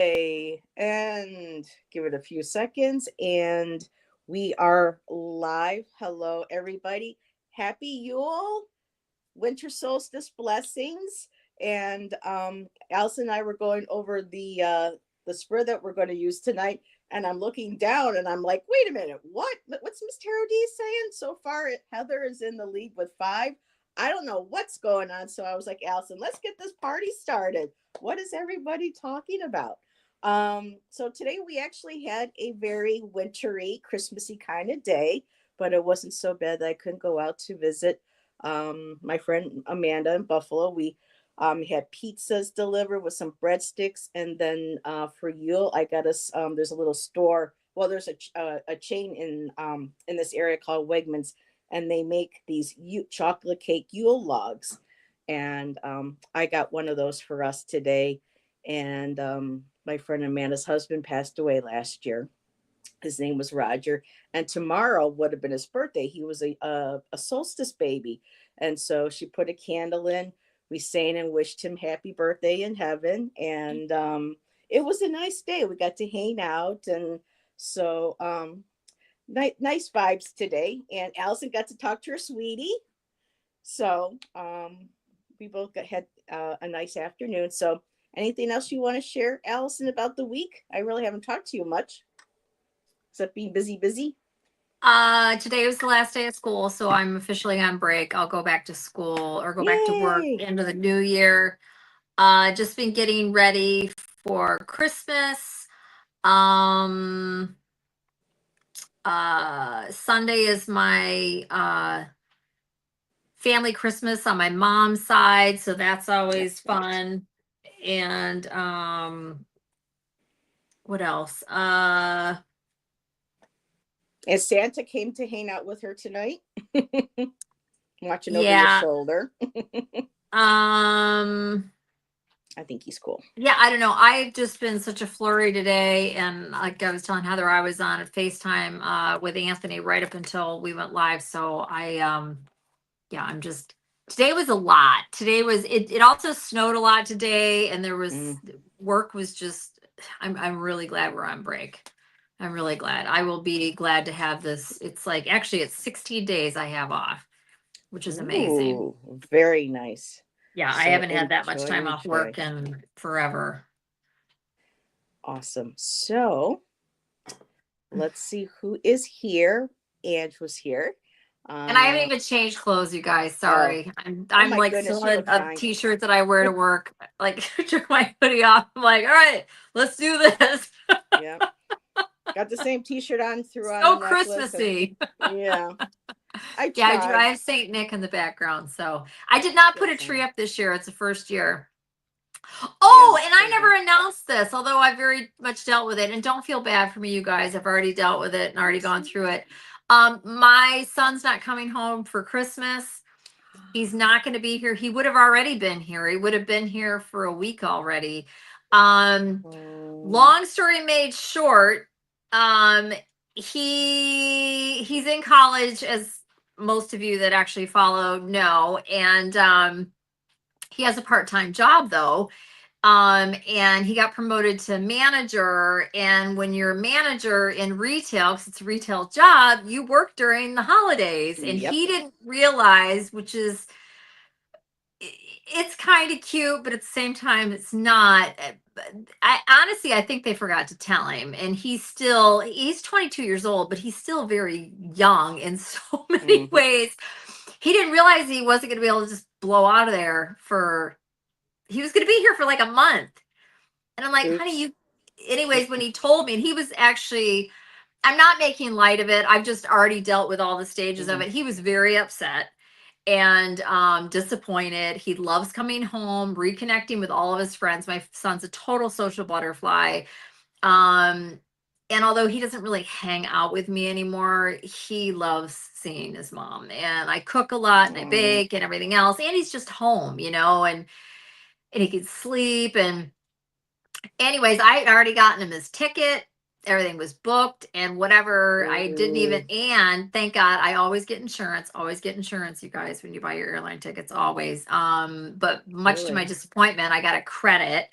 And give it a few seconds, and we are live. Hello, everybody. Happy Yule, winter solstice blessings. And Allyson and I were going over the spread that we're going to use tonight. And I'm looking down and I'm like, wait a minute, what's Miss Taro D saying? So far, Heather is in the lead with 5. I don't know what's going on. So I was like, Allyson, let's get this party started. What is everybody talking about? So today we actually had a very wintry, Christmassy kind of day, but it wasn't so bad that I couldn't go out to visit my friend Amanda in Buffalo. We had pizzas delivered with some breadsticks, and then for Yule, I got us. There's a little store. Well, there's a chain in this area called Wegmans, and they make these chocolate cake Yule logs, and I got one of those for us today. And my friend Amanda's husband passed away last year. His name was Roger, and tomorrow would have been his birthday. He was a solstice baby, and so she put a candle in. We sang and wished him happy birthday in heaven, and it was a nice day. We got to hang out, and so nice vibes today. And Allyson got to talk to her sweetie, so we both had a nice afternoon. So, anything else you want to share, Allyson, about the week? I really haven't talked to you much, except being busy. Today was the last day of school, so I'm officially on break. I'll go back to school or go back to work Yay! into the new year. Just been getting ready for Christmas. Sunday is my family Christmas on my mom's side, so that's always fun. And what else? And Santa came to hang out with her tonight, watching over your shoulder. I think he's cool. Yeah, I don't know. I've just been such a flurry today, and like I was telling Heather, I was on a FaceTime with Anthony right up until we went live. So yeah, I'm just today was a lot. Today was it also snowed a lot today, and there was work was just I'm really glad we're on break. I'm really glad. I will be glad to have this. It's like actually it's 16 days I have off, which is amazing. Ooh, very nice. Yeah, I haven't had that much time off work in forever. Awesome. So let's see who is here. Ange was here. And I haven't even changed clothes, you guys. Sorry. I'm like still in a t-shirt that I wear to work. Like took my hoodie off. I'm like, all right, let's do this. Yeah. Got the same t-shirt on throughout. So Christmassy. Yeah. I have Saint Nick in the background. So I did not put a tree up this year. It's the first year. Oh, and I never announced this, although I very much dealt with it. And don't feel bad for me, you guys. I've already dealt with it and already gone through it. My son's not coming home for Christmas. He's not going to be here. He would have already been here. He would have been here for a week already. Long story made short, he's in college, as most of you that actually follow know, and he has a part-time job though. And he got promoted to manager. And when you're a manager in retail, because it's a retail job, you work during the holidays. And he didn't realize, which is, it's kind of cute, but at the same time, it's not. I think they forgot to tell him. And he's 22 years old, but he's still very young in so many ways. He didn't realize he wasn't going to be able to just blow out of there he was going to be here for like a month. And I'm like, honey, anyways, when he told me, and he was actually, I'm not making light of it. I've just already dealt with all the stages of it. He was very upset and disappointed. He loves coming home, reconnecting with all of his friends. My son's a total social butterfly. And although he doesn't really hang out with me anymore, he loves seeing his mom. And I cook a lot and I bake and everything else. And he's just home, and he could sleep. And anyways, I had already gotten him his ticket. Everything was booked and whatever. I didn't even, and thank God, I always get insurance, you guys, when you buy your airline tickets, always. But much to my disappointment, I got a credit.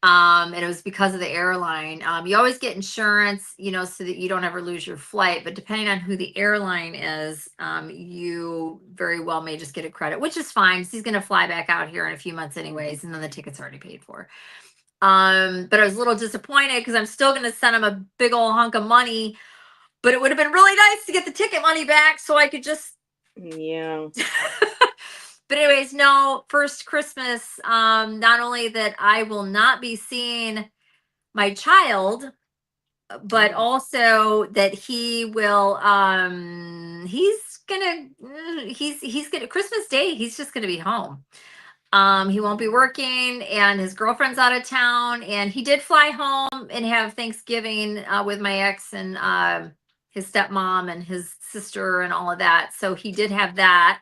And it was because of the airline. You always get insurance, so that you don't ever lose your flight. But depending on who the airline is, you very well may just get a credit, which is fine because he's going to fly back out here in a few months anyways, and then the ticket's already paid for. But I was a little disappointed because I'm still going to send him a big old hunk of money. But it would have been really nice to get the ticket money back so I could just. Yeah. But anyways, no, first Christmas, not only that I will not be seeing my child, but also that he will, he's gonna Christmas Day, he's just gonna be home. He won't be working, and his girlfriend's out of town, and he did fly home and have Thanksgiving with my ex and his stepmom and his sister and all of that. So he did have that.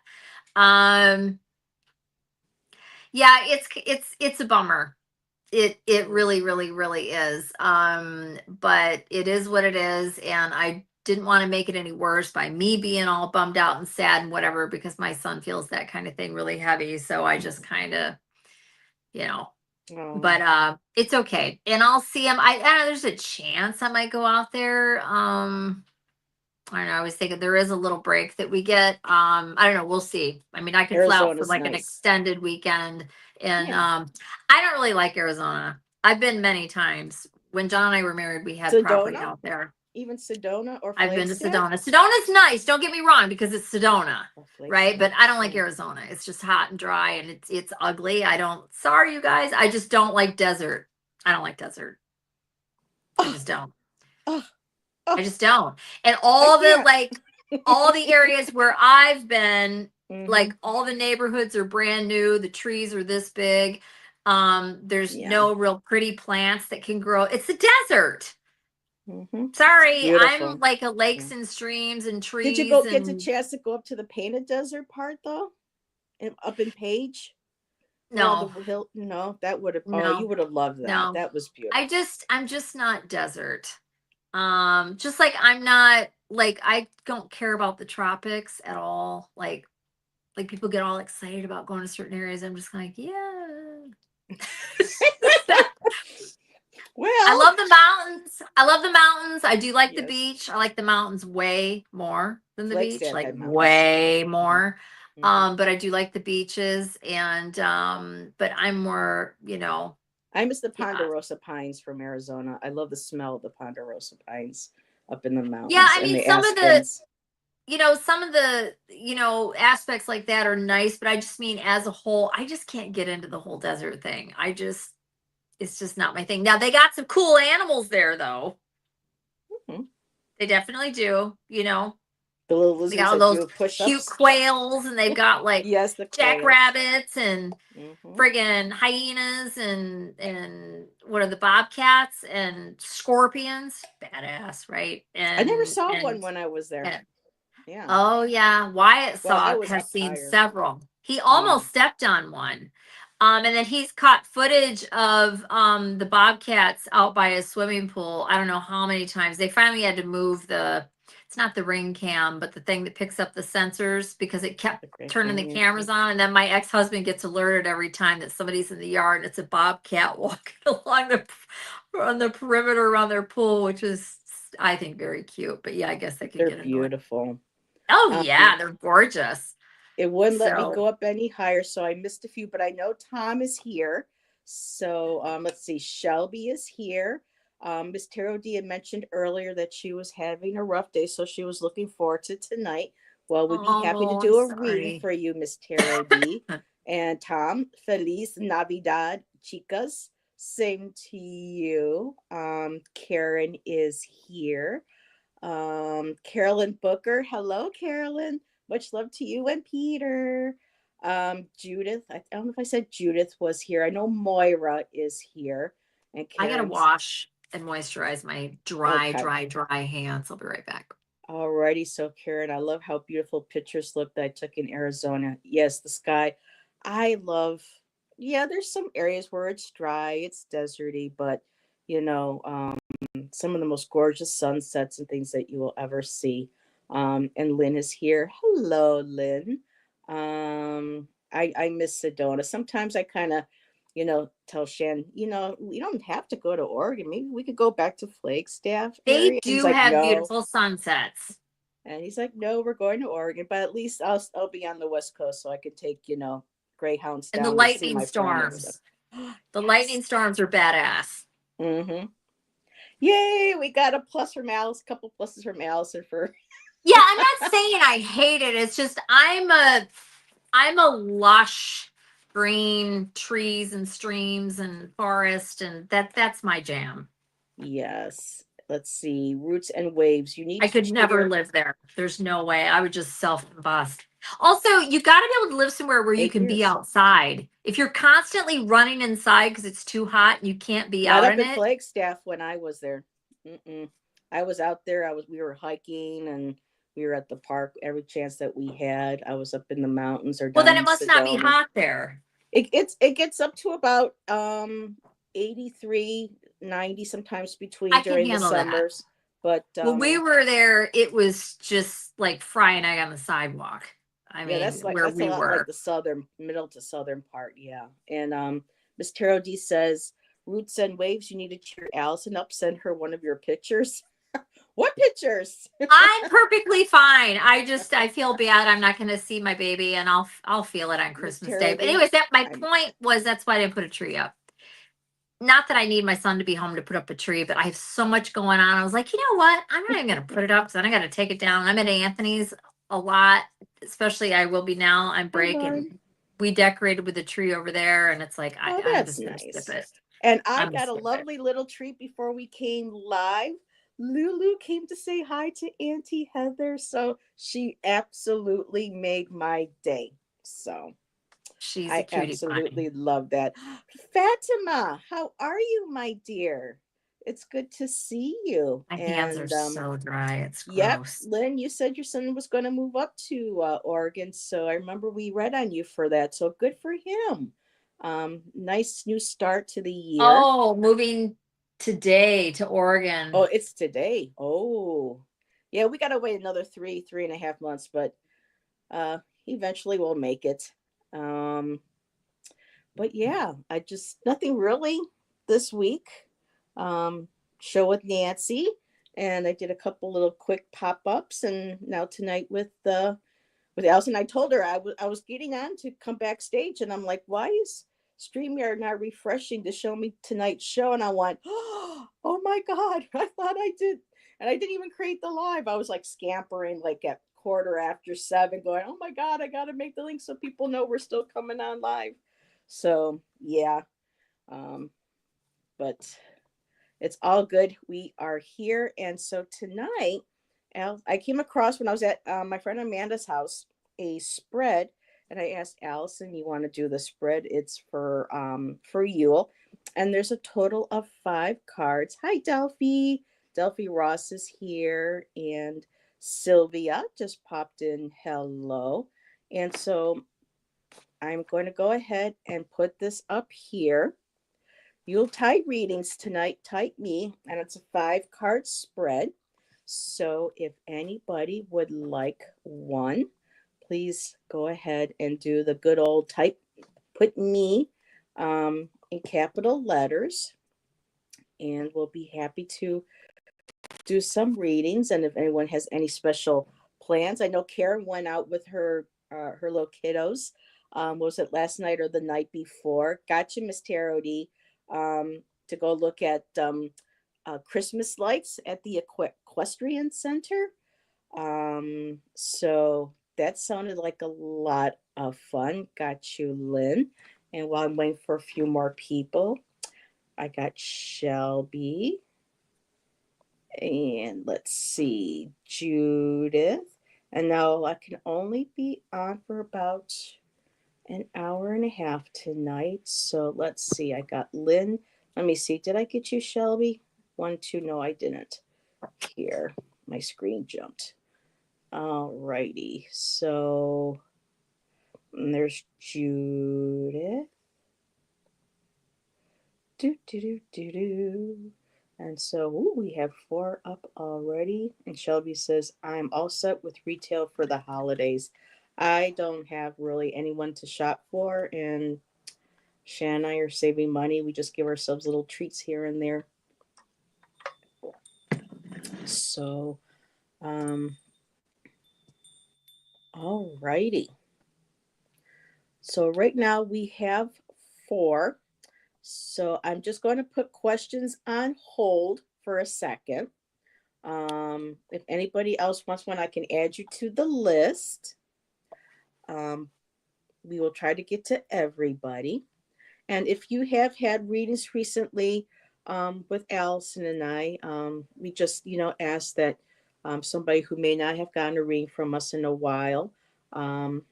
Yeah, it's a bummer. It really, really, really is. But it is what it is, and I didn't want to make it any worse by me being all bummed out and sad and whatever, because my son feels that kind of thing really heavy. So I just kind of, but it's okay. And I'll see him. I don't know, there's a chance I might go out there. I don't know. I was thinking there is a little break that we get. I don't know. We'll see. I mean, I could fly out for Arizona's like an nice. extended weekend, and Yeah. I don't really like Arizona. I've been many times. When John and I were married, we had property Sedona? out there. Even Sedona or I've been to Flagstaff? Sedona. Sedona's nice. Don't get me wrong, because it's Sedona, Or right? But Flagstaff. I don't like Arizona. It's just hot and dry, and it's ugly. I don't. Sorry, you guys. I just don't like desert. I don't like desert. I just don't. Oh, I just don't. And I all the can't. all the areas where I've been, like Mhm. all the neighborhoods are brand new. The trees are this big. There's Yeah. no real pretty plants that can grow. It's a desert. Mhm. Sorry, I'm Beautiful. like a lakes Yeah. and streams and Did you trees go get the and chance to go up to the Painted Desert part though? Up in Page? Where all no, the hill? No, that would have. Oh, you no, would have loved that. no. That was beautiful. I'm just not desert. Just like I'm not like I don't care about the tropics at all. Like people get all excited about going to certain areas. I'm just like, yeah. I Well, love the mountains. I love the mountains. I do like the yes. beach. I like the mountains way more than the beach, Flagstaff like had mountains. way more. Hmm. But I do like the beaches, and but I'm more, I miss the yeah. Ponderosa pines from Arizona. I love the smell of the Ponderosa pines up in the Yeah, mountains I and mean the aspens. some of the, aspects like that are nice, but I just mean as a whole, I just can't get into the whole desert thing. It's just not my thing. Now they got some cool animals there though. Hmm. They definitely do, The little They lizards got all that those do cute push-ups. quails, and they've got like Yes, the quails. jackrabbits and Hmm. friggin' hyenas and what are the bobcats and scorpions? Badass, right? I never And saw one and, when I was there. and Yeah. oh yeah, Wyatt Well, I saw was has up seen higher. several. He Yeah. almost stepped on one. And then he's caught footage of the bobcats out by a swimming pool. I don't know how many times. They finally had to move it's not the ring cam, but the thing that picks up the sensors, because it kept The Grand turning the Canyon. cameras on. And then my ex-husband gets alerted every time that somebody's in the yard and it's a bobcat walking along on the perimeter around their pool, which is, I think, very cute. But yeah, I guess that could They're get annoying. beautiful. Oh Um, yeah, they're gorgeous. it wouldn't let me So, go up any higher, so I missed a few, but I know Tom is here. So let's see, Shelby is here. Miss Taro D had mentioned earlier that she was having a rough day, so she was looking forward to tonight. Well, we'd be happy to oh, I'm do a reading sorry. for you, Miss Taro D. And Tom, Feliz Navidad, chicas. Same to you. Karen is here. Carolyn Booker. Hello, Carolyn. Much love to you and Peter. Judith. I don't know if I said Judith was here. I know Moira is here. And I gotta Karen's wash and moisturize my dry, okay. dry, dry hands. I'll be right back. Alrighty, so Karen, I love how beautiful pictures look that I took in Arizona. Yes, the sky. I love, yeah, there's some areas where it's dry, it's deserty, but you know, some of the most gorgeous sunsets and things that you will ever see. And Lynn is here. Hello, Lynn. I miss Sedona. Sometimes I kind of, tell Shan, we don't have to go to Oregon. Maybe we could go back to Flagstaff They area. And he's do like, have no. beautiful sunsets. And he's like, no, we're going to Oregon. But at least I'll be on the West Coast so I can take, Greyhounds And the down and see lightning my friend and stuff. storms. The Yes. lightning storms are badass. Mm-hmm. Yay, we got a plus from Alice, couple pluses from Allison for Yeah, I'm not saying I hate it. It's just I'm a lush green trees and streams and forest, and that's my jam. yes. Let's see. Roots and waves. You need I to could never cheer live there. There's no way. I would just self-combust. Also, you got to be able to live somewhere where you 8 can be years. outside. If you're constantly running inside because it's too hot and you can't be Not out up in in it. Flagstaff when I was there. Mm-mm. I was out there. We were hiking and we were at the park every chance that we had. I was up in the mountains or Well, then down it in must not be Sedona. hot there. It gets up to about 83, 90 sometimes I between can during the handle that. summers. But When we were there, it was just like frying egg on the sidewalk. I yeah, mean, where that's a we lot like were. the middle to southern part, yeah. And Miss Taro D says, Roots and waves, you need to cheer Allison up, send her one of your pictures. What pictures? I'm perfectly fine. I feel bad. I'm not going to see my baby, and I'll feel it on Miss Christmas Day. Taro But D, anyways, that my I'm point was that's why I didn't put a tree up. Not that I need my son to be home to put up a tree, but I have so much going on. I was like, you know what? I'm not even going to put it up because then I got to take it down. I'm at Anthony's a lot, especially I will be now on hi break, hon. and we decorated with a tree over there, and it's like Oh, I'm that's just going to skip nice. it. And I I'm going to got a skip it. lovely little treat before we came live. Lulu came to say hi to Auntie Heather, so she absolutely made my day. So She's a I cutie pie. absolutely love that. Fatima, how are you, my dear? It's good to see you. My hands are And so dry. It's yep, gross. Lynn, you said your son was going to move up to Oregon, so I remember we read on you for that. So good for him. Nice new start to the year. Oh, moving today to Oh, Oregon. it's today. Oh, yeah, we got to wait another 3.5 months, but uh, eventually we'll make it. Um, but yeah, I just nothing really this week. Um, Show with Nancy, and I did a couple little quick pop ups, and now tonight with Allyson, I told her I was getting on to come backstage, and I'm like, why is StreamYard not refreshing to show me tonight's show? And I went, oh my god, I thought I did, and I didn't even create the live. I was like scampering like at 7:15, going, oh my god, I gotta make the link so people know we're still coming on live. So yeah, um, but it's all good. We are here, and so tonight, I came across when I was at my friend Amanda's house a spread, and I asked Allison, "You want to do the spread? It's for Yule, and there's a total of 5 cards. Hi, Delphi. Delphi Ross is here, and Sylvia just popped in. Hello, and so I'm going to go ahead and put this up here. Yuletide readings tonight, type me, and it's a 5 card spread. So if anybody would like one, please go ahead and do the good old type, put me in capital letters, and we'll be happy to do some readings. And if anyone has any special plans, I know Karen went out with her little kiddos. Was it last night or the night before? Gotcha, Miss Tarody. To go look at Christmas lights at the Equestrian Center. So that sounded like a lot of fun. Got you, Lynn. And while I'm waiting for a few more people, I got Shelby. And let's see, Judith. And now I can only be on for about an hour and a half tonight. So let's see. I got Lynn. Let me see. Did I get you, Shelby? 1, 2. No, I didn't. Here, my screen jumped. All righty. So there's Judith. Do do do do do. And so we have 4 up already. And Shelby says, I'm all set with retail for the holidays. I don't have really anyone to shop for. And Shan and I are saving money. We just give ourselves little treats here and there. So, all righty. So right now we have four. So I'm just going to put questions on hold for a second. If anybody else wants one, I can add you to the list. Um, we will try to get to everybody. And if you have had readings recently with Allyson and I, we just, ask that somebody who may not have gotten a reading from us in a while um,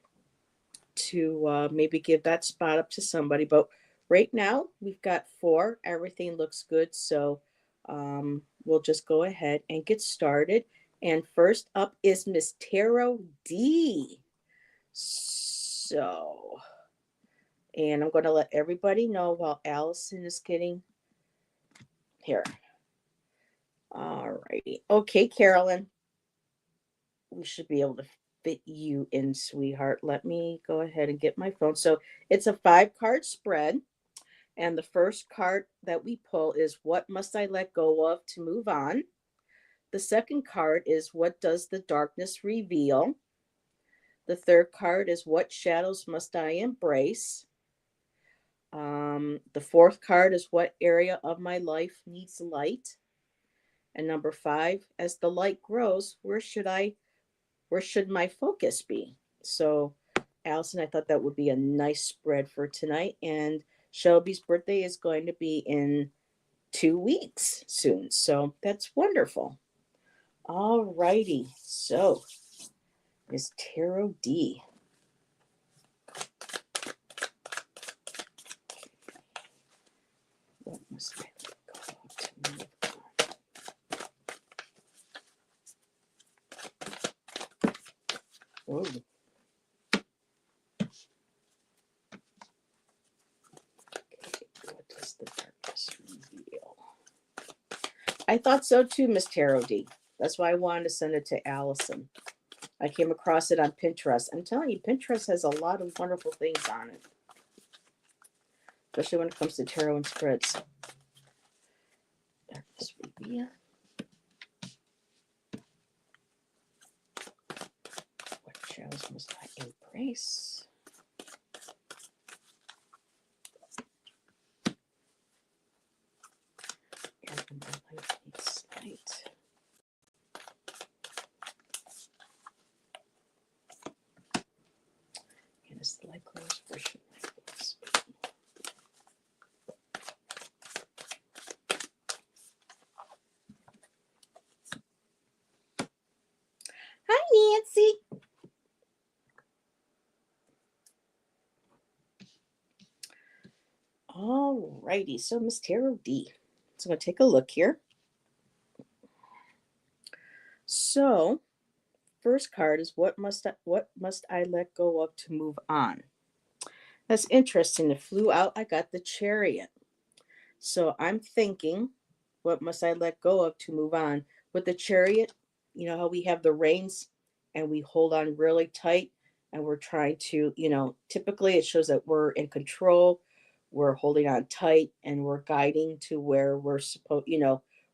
to maybe give that spot up to somebody. But right now, we've got four. Everything looks good. So we'll just go ahead and get started. And first up is Miss Tarot D. So, and I'm going to let everybody know while Allyson is getting here. All righty. Okay, Carolyn, we should be able to fit you in, sweetheart. Let me go ahead and get my phone. So it's a 5-card spread. And the first card that we pull is what must I let go of to move on? The second card is what does the darkness reveal? The third card is what shadows must I embrace? The fourth card is what area of my life needs light? And number 5, as the light grows, where should my focus be? So, Allyson, I thought that would be a nice spread for tonight. And Shelby's birthday is going to be in 2 weeks soon. So that's wonderful. All righty. So, Miss Tarot D. What must I go to move on? Whoa. Okay, what does the darkness reveal? I thought so too, Miss Tarot D. That's why I wanted to send it to Allyson. I came across it on Pinterest. I'm telling you, Pinterest has a lot of wonderful things on it, especially when it comes to tarot and spreads. Darkness reveal. What shadows must I embrace? And my life needs light. And as the light grows, where should my focus be? Hi, Nancy. All righty. So, Miss Tarot D. So, I'm going to take a look here. So, first card is what must I let go of to move on? That's interesting. It flew out. I got the Chariot. So, I'm thinking, what must I let go of to move on? With the Chariot, you know how we have the reins and we hold on really tight and we're trying to, typically it shows that we're in control, we're holding on tight and we're guiding to where we're supposed,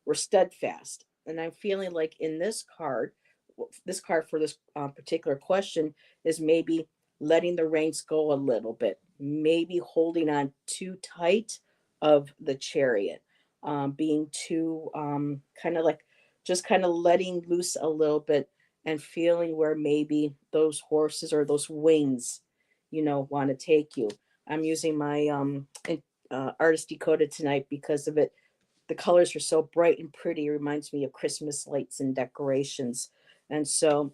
we're steadfast. And I'm feeling like in this card for this particular question is maybe letting the reins go a little bit, maybe holding on too tight of the Chariot, being too kind of like just kind of letting loose a little bit and feeling where maybe those horses or those wings, want to take you. I'm using my artist decoded tonight because of it. The colors are so bright and pretty. It reminds me of Christmas lights and decorations. And so,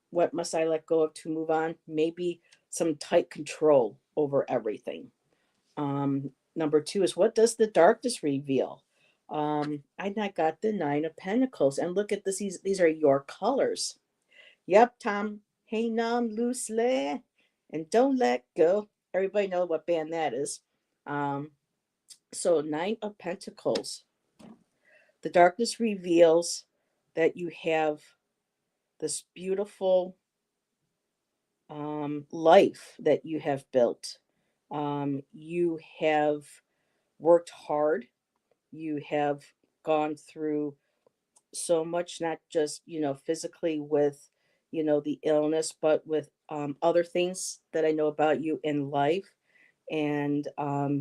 what must I let go of to move on? Maybe some tight control over everything. Number 2 is what does the darkness reveal? I got the 9 of Pentacles, and look at this. These are your colors. Yep, Tom. Hang on loosely and don't let go. Everybody know what band that is. So 9 of Pentacles. The darkness reveals that you have this beautiful life that you have built. You have worked hard. You have gone through so much, not just, physically with, the illness, but with other things that I know about you in life. And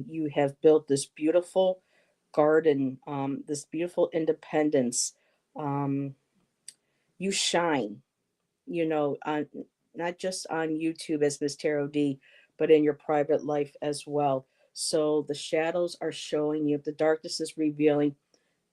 you have built this beautiful garden, this beautiful independence. Um, you shine, on not just on YouTube as Miss Tarot D, but in your private life as well. So the shadows are showing you, the darkness is revealing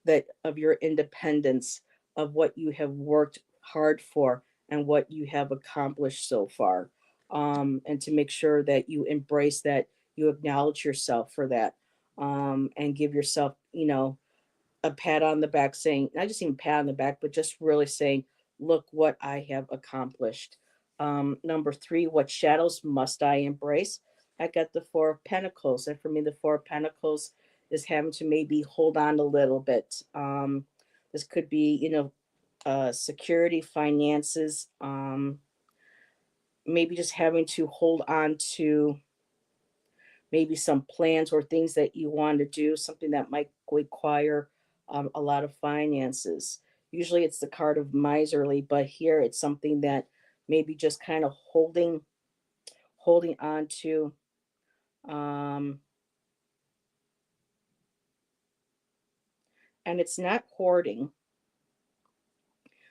that of your independence, of what you have worked hard for and what you have accomplished so far. And to make sure that you embrace that, you acknowledge yourself for that, and give yourself, a pat on the back, saying, not just even pat on the back, but just really saying, look what I have accomplished. Number three, what shadows must I embrace? I got the Four of Pentacles. And for me, the Four of Pentacles is having to maybe hold on a little bit. This could be, security, finances, maybe just having to hold on to maybe some plans or things that you want to do, something that might require a lot of finances. Usually it's the card of miserly, but here it's something that maybe just kind of holding on to. Um, and it's not hoarding,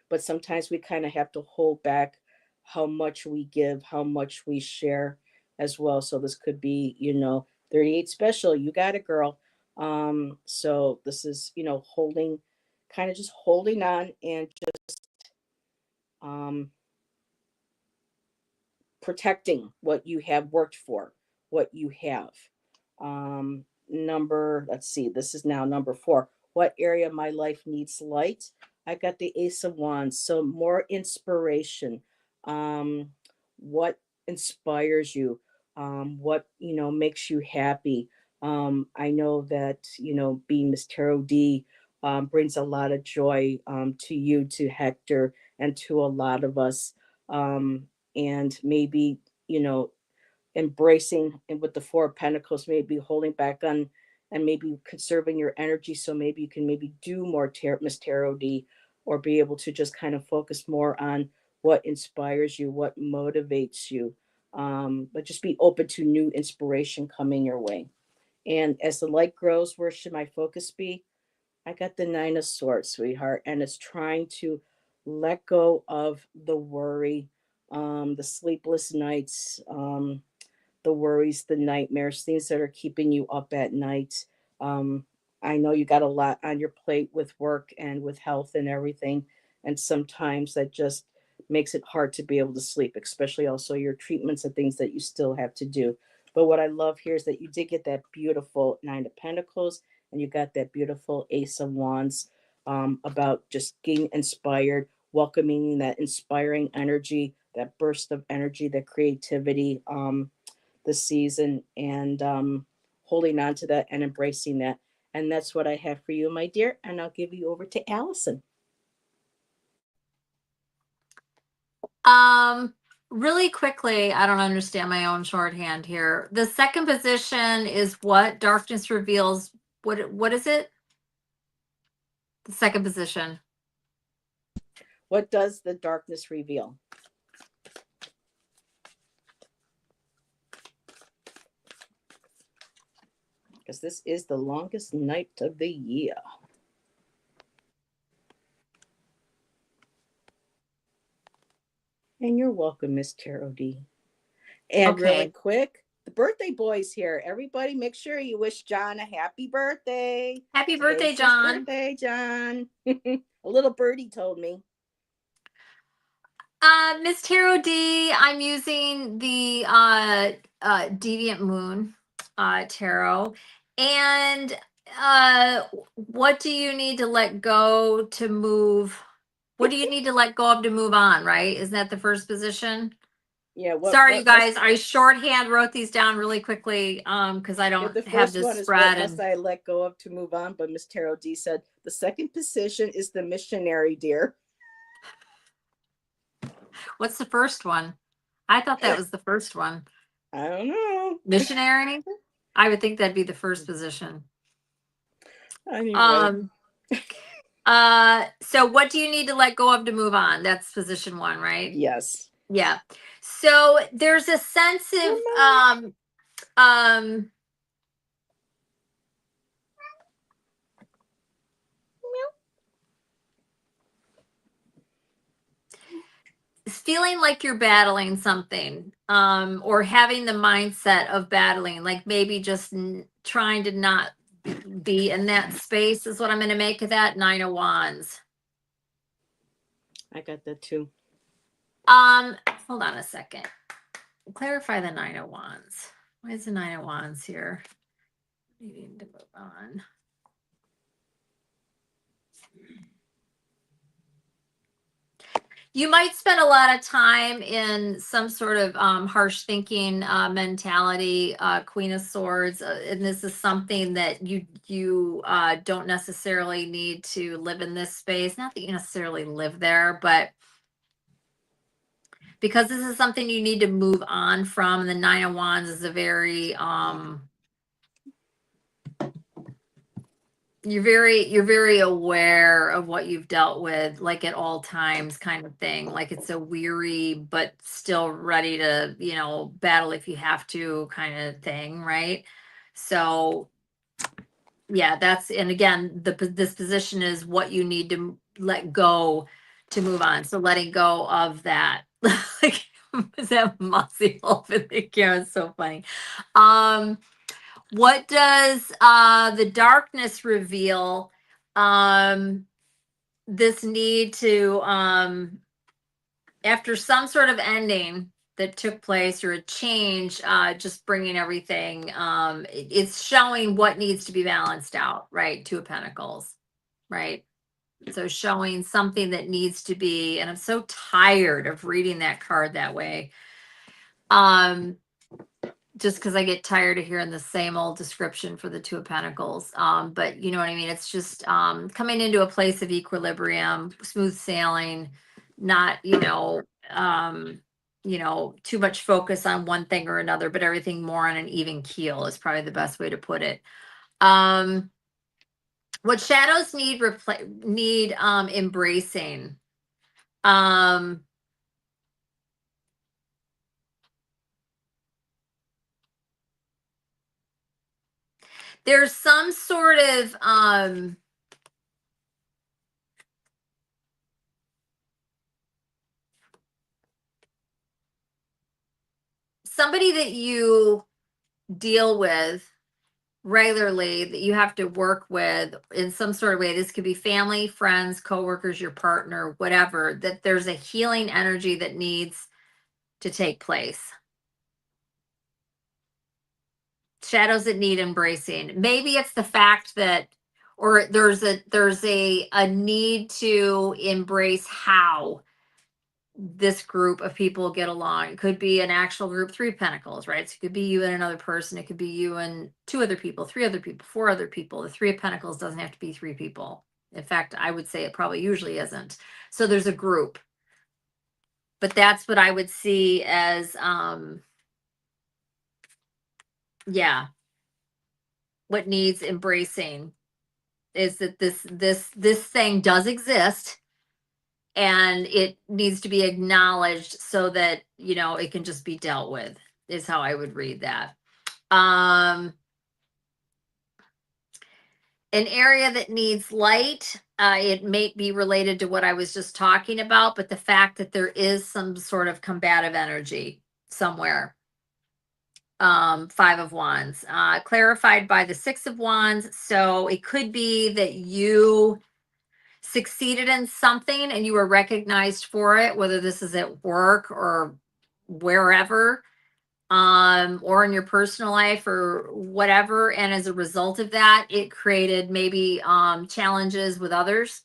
but sometimes we kind of have to hold back how much we give, how much we share as well. So this could be, 38 special, you got it, girl. So this is, holding, kind of just holding on, and just um protecting what you have worked for, what you have. Let's see, this is now number four. What area of my life needs light? I got the Ace of Wands, so more inspiration. What inspires you? What, makes you happy? I know that, being Miss Tarot D brings a lot of joy to you, to Hector, and to a lot of us. And maybe, you know embracing, and with the Four of Pentacles, maybe holding back on and maybe conserving your energy, so maybe you can maybe do more Miss Tarot D, or be able to just kind of focus more on what inspires you, what motivates you. But just be open to new inspiration coming your way. And as the light grows, where should my focus be? I got the Nine of Swords, sweetheart, and it's trying to let go of the worry, the sleepless nights, the worries, the nightmares, things that are keeping you up at night. Um, I know you got a lot on your plate with work and with health and everything, and sometimes that just makes it hard to be able to sleep, especially also your treatments and things that you still have to do. But what I love here is that you did get that beautiful Nine of Pentacles, and you got that beautiful Ace of Wands, about just getting inspired, welcoming that inspiring energy, that burst of energy, that creativity. This season, and holding on to that and embracing that. And that's what I have for you, my dear. And I'll give you over to Allyson. Really quickly, I don't understand my own shorthand here. The second position is what? Darkness reveals. What is it? The second position. What does the darkness reveal? Because this is the longest night of the year. And you're welcome, Miss Tarot D. And really Okay. quick, the birthday boy's here. Everybody, make sure you wish John a happy birthday. Happy birthday, Today's his John. birthday, John. A little birdie told me. Miss Tarot D, I'm using the Deviant Moon tarot. And what do you need to let go to move? What do you need to let go of to move on, right? Isn't that the first position? Yeah, Sorry, you guys. I shorthand wrote these down really quickly because I don't the have first this one is spread. what must I let go of to move on? But Miss Tarot D said the second position is the missionary, dear. What's the first one? I thought that was the first one. I don't know. Missionary? I would think that'd be the first position. Anyway. So what do you need to let go of to move on? That's position 1, right? Yes. Yeah. So there's a sense of feeling like you're battling something, or having the mindset of battling, like maybe just trying to not be in that space is what I'm going to make of that 9 of Wands. I got that too. Hold on a second. Clarify the 9 of Wands. Why is the 9 of Wands here? Needing to move on. You might spend a lot of time in some sort of harsh thinking mentality, Queen of Swords, and this is something that you don't necessarily need to live in this space. Not that you necessarily live there, but because this is something you need to move on from. And the 9 of Wands is a very you're very aware of what you've dealt with, like at all times, kind of thing. Like it's a weary but still ready to, battle if you have to, kind of thing, right? So yeah, and again, this position is what you need to let go to move on. So letting go of that. Like, is that mossy wolf in the camera? It's so funny. What does the darkness reveal? This need to, after some sort of ending that took place or a change, just bringing everything, it's showing what needs to be balanced out, right? 2 of Pentacles, right? So showing something that needs to be, and I'm so tired of reading that card that way. Just because I get tired of hearing the same old description for the 2 of Pentacles. But you know what I mean? It's just coming into a place of equilibrium, smooth sailing, not, too much focus on one thing or another, but everything more on an even keel is probably the best way to put it. What shadows need embracing. There's some sort of somebody that you deal with regularly, that you have to work with in some sort of way. This could be family, friends, coworkers, your partner, whatever, that there's a healing energy that needs to take place. Shadows that need embracing. Maybe it's the fact that, or there's a need to embrace how this group of people get along. It could be an actual group, 3 Pentacles, right? So it could be you and another person. It could be you and 2 other people, 3 other people, 4 other people. The 3 of Pentacles doesn't have to be 3 people. In fact, I would say it probably usually isn't. So there's a group. But that's what I would see as what needs embracing is that this thing does exist, and it needs to be acknowledged so that it can just be dealt with, is how I would read that. An area that needs light, it may be related to what I was just talking about, but the fact that there is some sort of combative energy somewhere. 5 of Wands, clarified by the 6 of Wands. So it could be that you succeeded in something and you were recognized for it, whether this is at work or wherever, or in your personal life or whatever. And as a result of that, it created maybe challenges with others,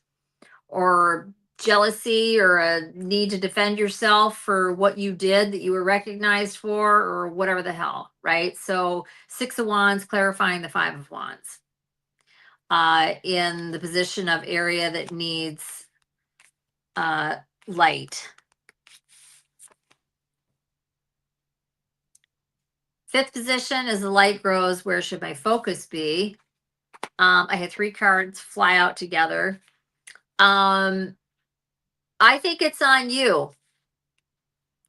or jealousy, or a need to defend yourself for what you did that you were recognized for, or whatever the hell, right? So 6 of Wands clarifying the 5 of Wands. In the position of area that needs light. Fifth position is the light grows. Where should my focus be? I had 3 cards fly out together. I think it's on you.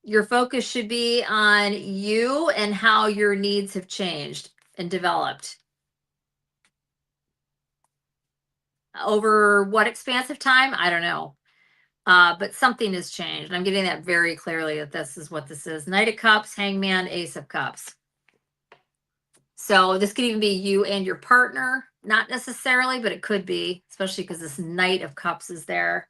Your focus should be on you and how your needs have changed and developed. Over what expansive time? I don't know. But something has changed. I'm getting that very clearly that this is what this is. Knight of Cups, Hangman, Ace of Cups. So this could even be you and your partner. Not necessarily, but it could be, especially because this Knight of Cups is there.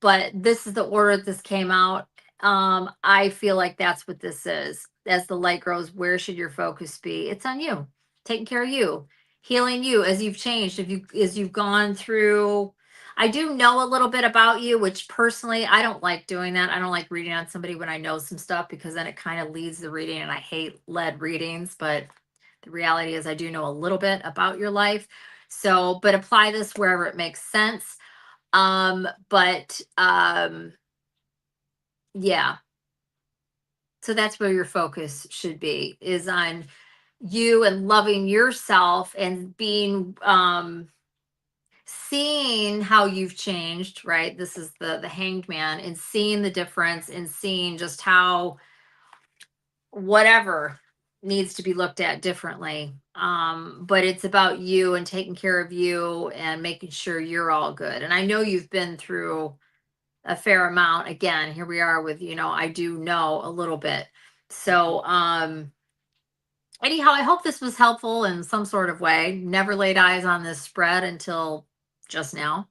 But this is the order that this came out. I feel like that's what this is. As the light grows, where should your focus be? It's on you, taking care of you, healing you as you've changed. As you've gone through. I do know a little bit about you, which personally I don't like doing that. I don't like reading on somebody when I know some stuff because then it kind of leads the reading, and I hate lead readings. But the reality is, I do know a little bit about your life. So, but apply this wherever it makes sense. But yeah. So that's where your focus should be, is on you and loving yourself and being seeing how you've changed, right? This is the Hanged Man, and seeing the difference and seeing just how whatever needs to be looked at differently. But it's about you and taking care of you and making sure you're all good. And I know you've been through a fair amount. Again, here we are with, I do know a little bit. So, anyhow, I hope this was helpful in some sort of way. Never laid eyes on this spread until just now.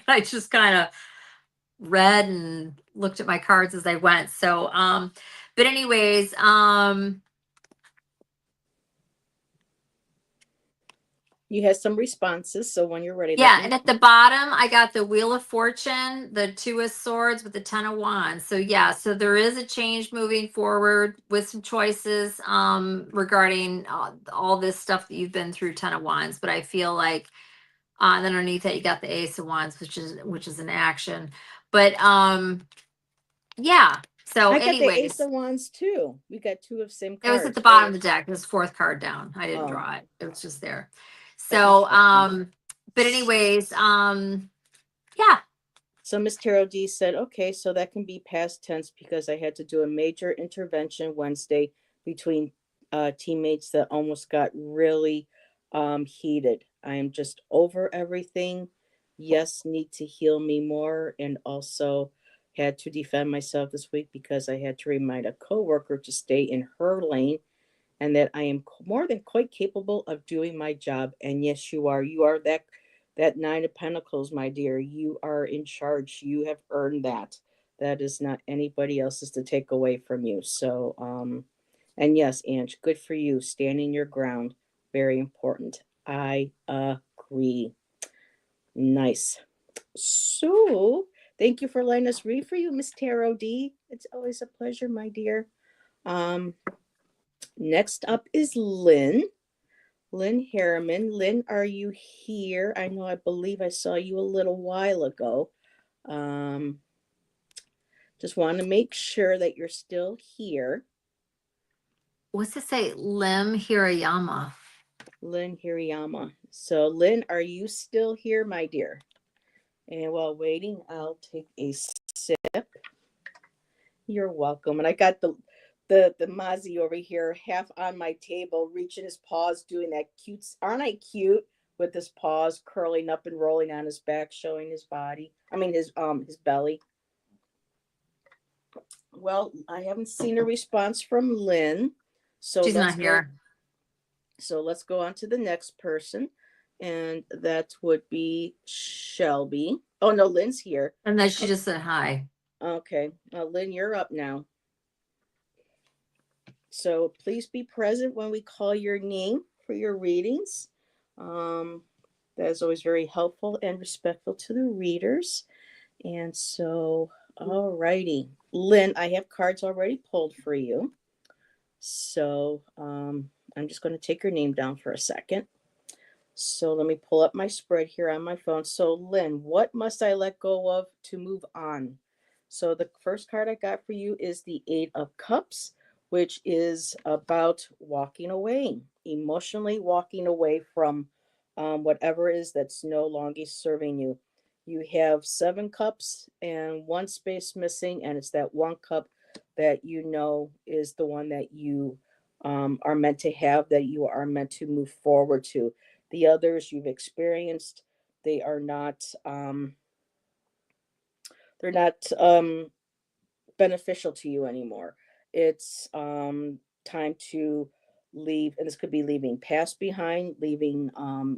I just kind of read and looked at my cards as I went. So, but anyways, You had some responses, so when you're ready, let yeah, me and at know. the bottom, I got the Wheel of Fortune, the Two of Swords with the Ten of Wands. So yeah, so there is a change moving forward with some choices regarding all this stuff that you've been through, Ten of Wands. But I feel like and then underneath that you got the Ace of Wands, which is an action. But yeah. So I got the Ace anyways, of Wands too. We got 2 of same it was at the cards, bottom right? of the deck. It was 4th card down. I didn't Oh, draw it. It was just there. let me So find. but anyways, yeah. So Miss Tarot D said, okay, so that can be past tense because I had to do a major intervention Wednesday between teammates that almost got really heated. I am just over everything. Yes, need to heal me more, and also had to defend myself this week because I had to remind a coworker to stay in her lane and that I am more than quite capable of doing my job. And yes, you are. You are that 9 of Pentacles, my dear. You are in charge. You have earned that. That is not anybody else's to take away from you. So, and yes, Ange, good for you. Standing your ground, very important. I agree. Nice. So, thank you for letting us read for you, Miss Tarot D. It's always a pleasure, my dear. Um, Next up is Lynn. Lynn Harriman. Lynn, are you here? I believe I saw you a little while ago. Um, just want to make sure that you're still here. What's it say? Lim Hirayama. Lynn Hirayama. So, Lynn, are you still here, my dear? And while waiting, I'll take a sip. You're welcome. And I got the Mozzie over here, half on my table, reaching his paws, doing that cute. Aren't I cute? With his paws curling up and rolling on his back, showing his body. I mean his belly. Well, I haven't seen a response from Lynn, so She's let's not go. here. So let's go on to the next person, and that would be Shelby. Oh no, Lynn's here. And then she Oh, just said hi. okay, Lynn, you're up now. So please be present when we call your name for your readings. Um, that is always very helpful and respectful to the readers. And so, all righty. Lynn, I have cards already pulled for you. So I'm just going to take your name down for a second. So let me pull up my spread here on my phone. So, Lynn, what must I let go of to move on? So the first card I got for you is the 8 of Cups, which is about walking away, emotionally walking away from whatever it is that's no longer serving you. You have 7 cups and one space missing, and it's that one cup that you know is the one that you are meant to have, that you are meant to move forward to. The others you've experienced, they are not. They're not beneficial to you anymore. It's time to leave, and this could be leaving past behind, leaving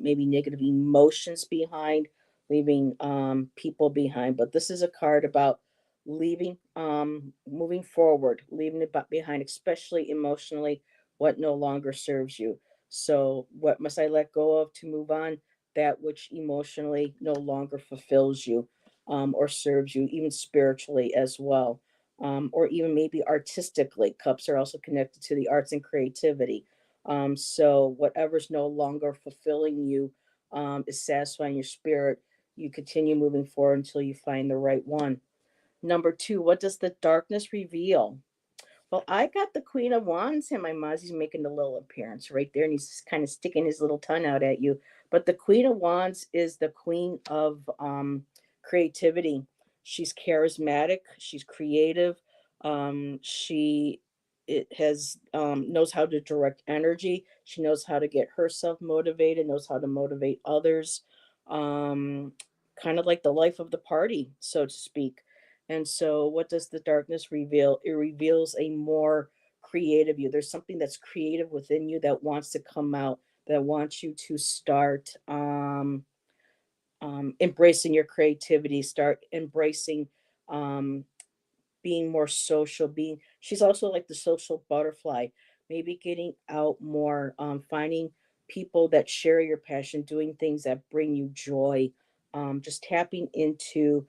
maybe negative emotions behind, leaving people behind. But this is a card about leaving, moving forward, leaving it behind, especially emotionally, what no longer serves you. So, what must I let go of to move on? That which emotionally no longer fulfills you, or serves you, even spiritually as well, or even maybe artistically. Cups are also connected to the arts and creativity. So whatever's no longer fulfilling you, is satisfying your spirit, you continue moving forward until you find the right one. Number two, what does the darkness reveal? Well, I got the Queen of Wands, and my Mozzie's making a little appearance right there, and he's kind of sticking his little tongue out at you. But the Queen of Wands is the queen of creativity. She's charismatic. She's creative. She it has knows how to direct energy. She knows how to get herself motivated. Knows how to motivate others. Um, Kind of like the life of the party, so to speak. And so, what does the darkness reveal? It reveals a more creative you. There's something that's creative within you that wants to come out, that wants you to start embracing your creativity, start embracing um, being more social, being she's also like the social butterfly, maybe getting out more, finding people that share your passion, doing things that bring you joy, just tapping into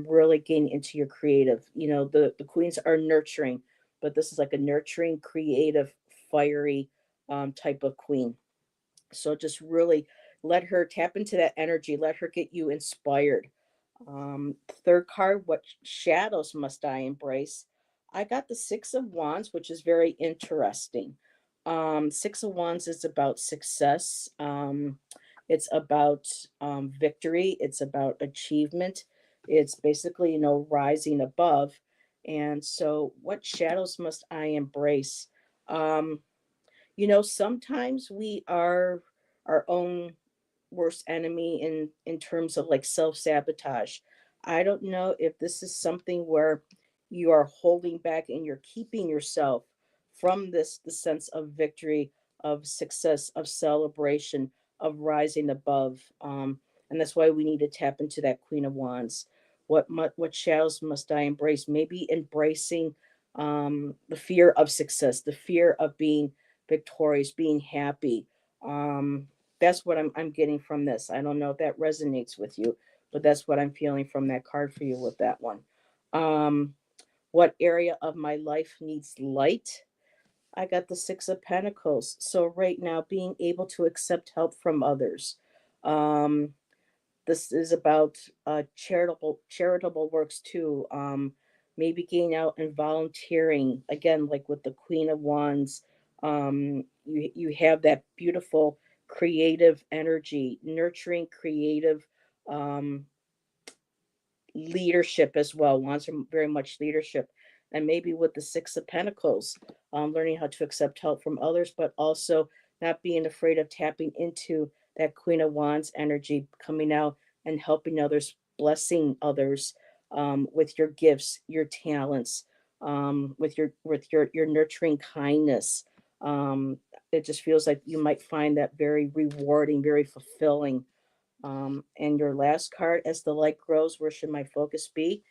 really getting into your creative. You know, the queens are nurturing, but this is like a nurturing, creative, fiery type of queen. So just really let her tap into that energy, let her get you inspired. Third card, what shadows must I embrace? I got the Six of Wands, which is very interesting. Six of Wands is about success. It's about victory. It's about achievement. It's basically, rising above. And so, what shadows must I embrace? Um, Sometimes we are our own worst enemy in terms of like self-sabotage. I don't know if this is something where you are holding back and you're keeping yourself from this the sense of victory, of success, of celebration, of rising above. And that's why we need to tap into that Queen of Wands. What shadows must I embrace? Maybe embracing the fear of success, the fear of being victorious, being happy. That's what I'm getting from this. I don't know if that resonates with you, but that's what I'm feeling from that card for you with that one. Um, what area of my life needs light? I got the Six of Pentacles. So right now, being able to accept help from others. Um, this is about charitable works too. Maybe getting out and volunteering again, like with the Queen of Wands. You have that beautiful creative energy, nurturing creative um, leadership as well. Wants very much leadership, and maybe with the Six of Pentacles, learning how to accept help from others, but also not being afraid of tapping into that Queen of Wands energy, coming out and helping others, blessing others with your gifts, your talents, with your nurturing kindness. Um, it just feels like you might find that very rewarding, very fulfilling. And your last card, as the light grows, where should my focus be?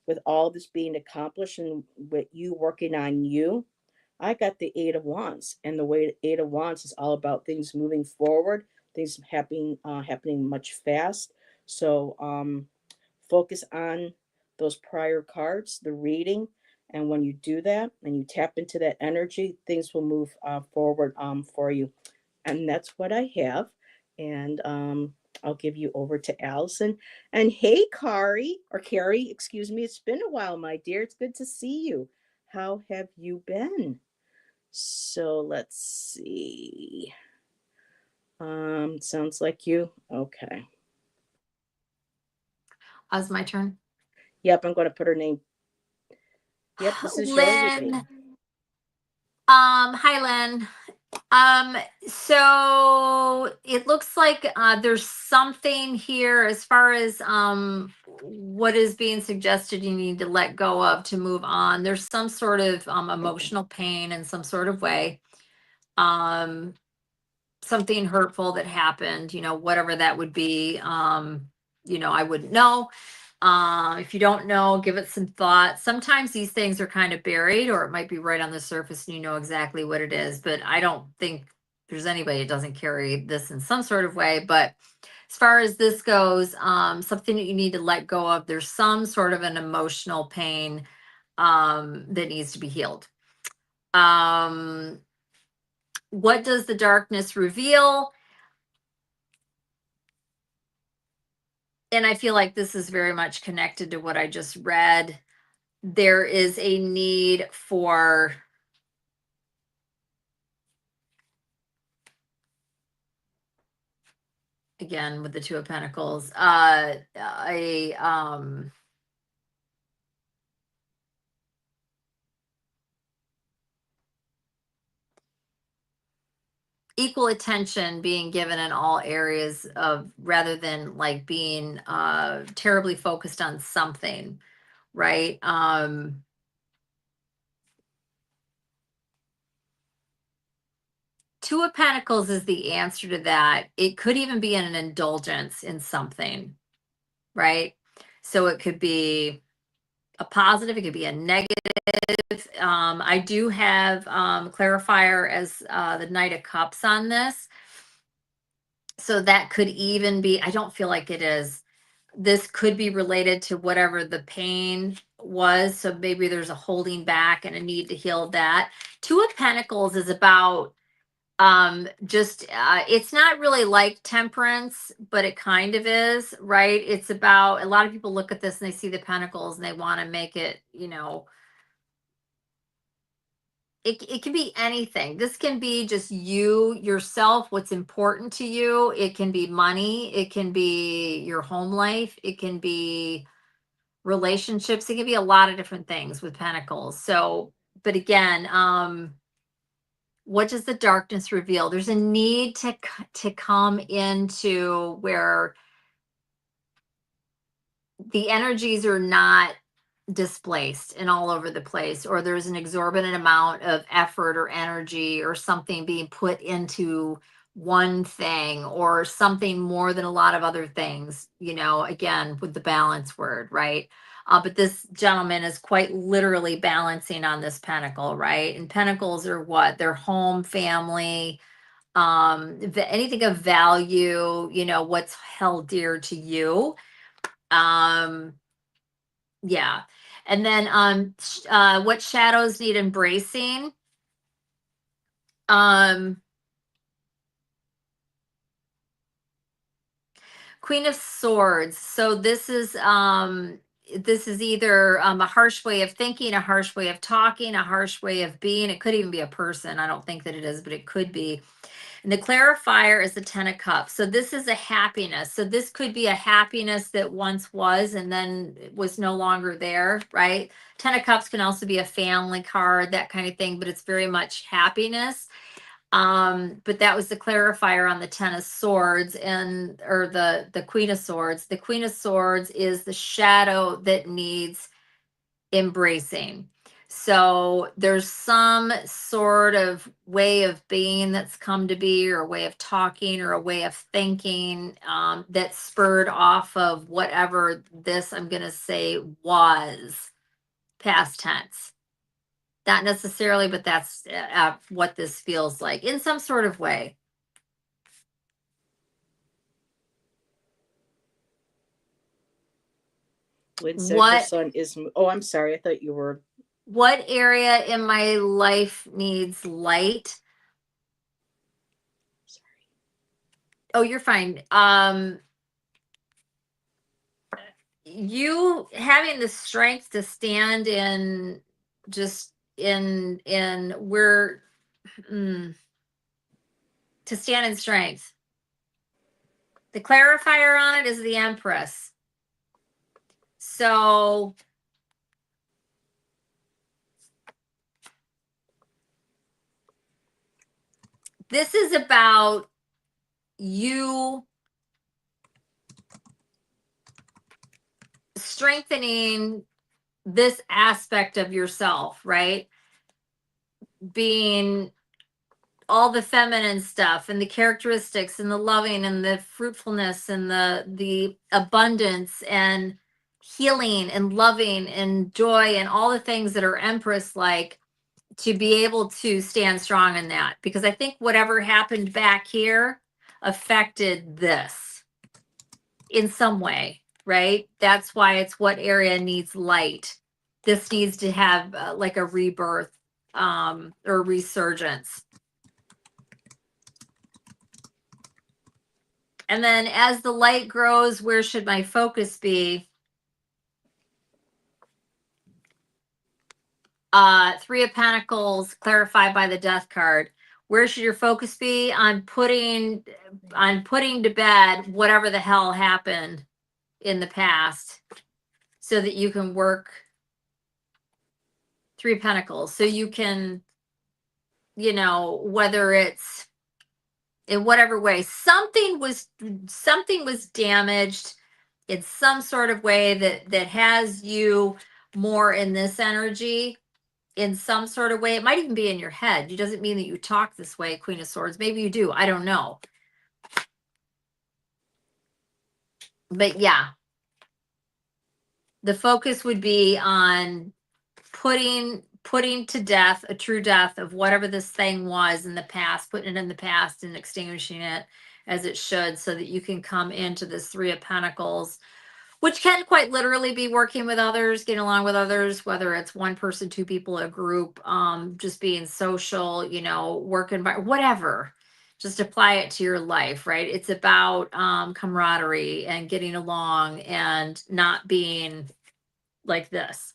With all this being accomplished and with you working on you, I got the Eight of Wands. And the way the Eight of Wands is all about things moving forward, things happening much fast. So focus on those prior cards, the reading. And when you do that and you tap into that energy, things will move forward for you. And that's what I have. And I'll give you over to Allison. And hey, Kari, or Carrie, excuse me. It's been a while, my dear. It's good to see you. How have you been? So let's see. Sounds like you. Okay. It's my turn. Yep, I'm going to put her name. Yep, this is your reading. Lynn. Hi, Lynn. So it looks like there's something here as far as what is being suggested you need to let go of to move on. There's some sort of emotional pain in some sort of way. Something hurtful that happened, whatever that would be. I wouldn't know. If you don't know, give it some thought. Sometimes these things are kind of buried, or it might be right on the surface and you know exactly what it is. But I don't think there's anybody that doesn't carry this in some sort of way. But as far as this goes, something that you need to let go of, there's some sort of an emotional pain that needs to be healed. What does the darkness reveal? And I feel like this is very much connected to what I just read. There is a need for, again, with the Two of Pentacles, a equal attention being given in all areas of, rather than like being terribly focused on something, right? Two of Pentacles is the answer to that. It could even be an indulgence in something, right? So it could be a positive, it could be a negative. I do have clarifier as the Knight of Cups on this. So that could even be, I don't feel like it is. This could be related to whatever the pain was. So maybe there's a holding back and a need to heal that. Two of Pentacles is about just it's not really like temperance, but it kind of is, right? It's about, a lot of people look at this and they see the pentacles and they want to make it, it can be anything. This can be just you yourself, what's important to you. It can be money, it can be your home life, it can be relationships, it can be a lot of different things with pentacles. So, but again, what does the darkness reveal? There's a need to come into where the energies are not displaced and all over the place, or there's an exorbitant amount of effort or energy or something being put into one thing or something more than a lot of other things, again, with the balance word, right? But this gentleman is quite literally balancing on this pentacle, right? And pentacles are what? They're home, family, anything of value, what's held dear to you. Yeah. And then what shadows need embracing? Um Queen of Swords. So this is either a harsh way of thinking, a harsh way of talking, a harsh way of being. It could even be a person. I don't think that it is, but it could be. And the clarifier is the Ten of Cups. So this is a happiness. So this could be a happiness that once was and then was no longer there, right? Ten of Cups can also be a family card, that kind of thing, but it's very much happiness. But that was the clarifier on the Ten of Swords or the Queen of Swords. The Queen of Swords is the shadow that needs embracing. So there's some sort of way of being that's come to be, or a way of talking, or a way of thinking that spurred off of whatever this, I'm going to say, was past tense. Not necessarily, but that's what this feels like in some sort of way. Lynn said her son is. Oh, I'm sorry. I thought you were. What area in my life needs light? Sorry. Oh, you're fine. You having the strength to stand in, just in where To stand in strength. The clarifier on it is the Empress. So this is about you strengthening this aspect of yourself, right? Being all the feminine stuff and the characteristics and the loving and the fruitfulness and the abundance and healing and loving and joy and all the things that are Empress like, to be able to stand strong in that, because I think whatever happened back here affected this in some way, right? That's why it's what area needs light. This needs to have like a rebirth or resurgence. And then as the light grows, where should my focus be? Three of Pentacles clarified by the Death card. Where should your focus be? On putting to bed whatever the hell happened in the past, so that you can work Three of Pentacles. So you can, whether it's in whatever way, something was damaged in some sort of way that has you more in this energy in some sort of way. It might even be in your head. It doesn't mean that you talk this way, Queen of Swords. Maybe you do. I don't know. But yeah, the focus would be on putting to death, a true death of whatever this thing was in the past, putting it in the past and extinguishing it as it should, so that you can come into this Three of Pentacles, which can quite literally be working with others, getting along with others, whether it's one person, two people, a group, just being social, working by whatever. Just apply it to your life, right? It's about camaraderie and getting along and not being like this.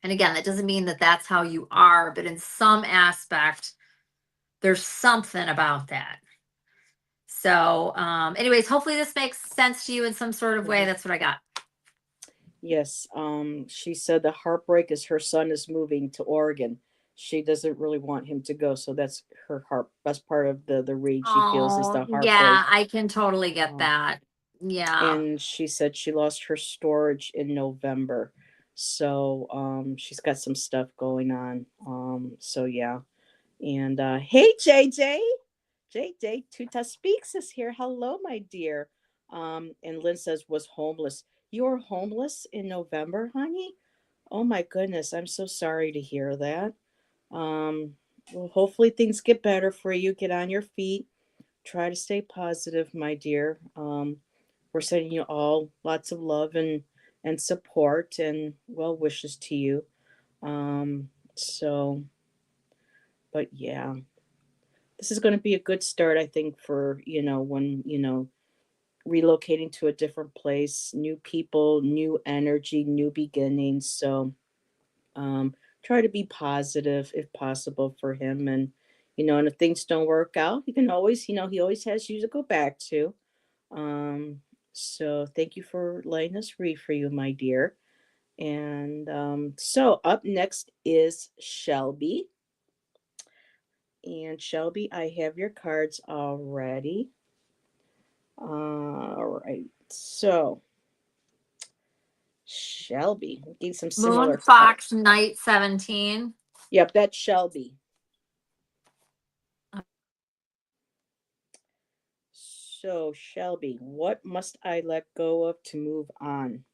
And again, that doesn't mean that that's how you are, but in some aspect, there's something about that. So, anyways, hopefully this makes sense to you in some sort of way. That's what I got. Yes. She said the heartbreak is her son is moving to Oregon. She doesn't really want him to go, so that's her heart. That's part of the rage she feels is the heartbreak. Yeah, I can totally get that. Yeah. And she said she lost her storage in November. So she's got some stuff going on. So yeah. And hey JJ. JJ Tuta Speaks is here. Hello, my dear. And Lynn says was homeless. You were homeless in November, honey? Oh my goodness. I'm so sorry to hear that. Well, hopefully things get better for you. Get on your feet. Try to stay positive, my dear. We're sending you all lots of love and support and well wishes to you. So, but yeah, this is going to be a good start, I think, for when relocating to a different place, new people, new energy, new beginnings. So, try to be positive if possible for him, and if things don't work out, you can always, he always has you to go back to. Um, so thank you for letting us read for you, my dear. And so up next is Shelby. And Shelby, I have your cards already. All right. So Shelby, getting some similar Moon Fox Night 17. Yep, that's Shelby. So Shelby, what must I let go of to move on?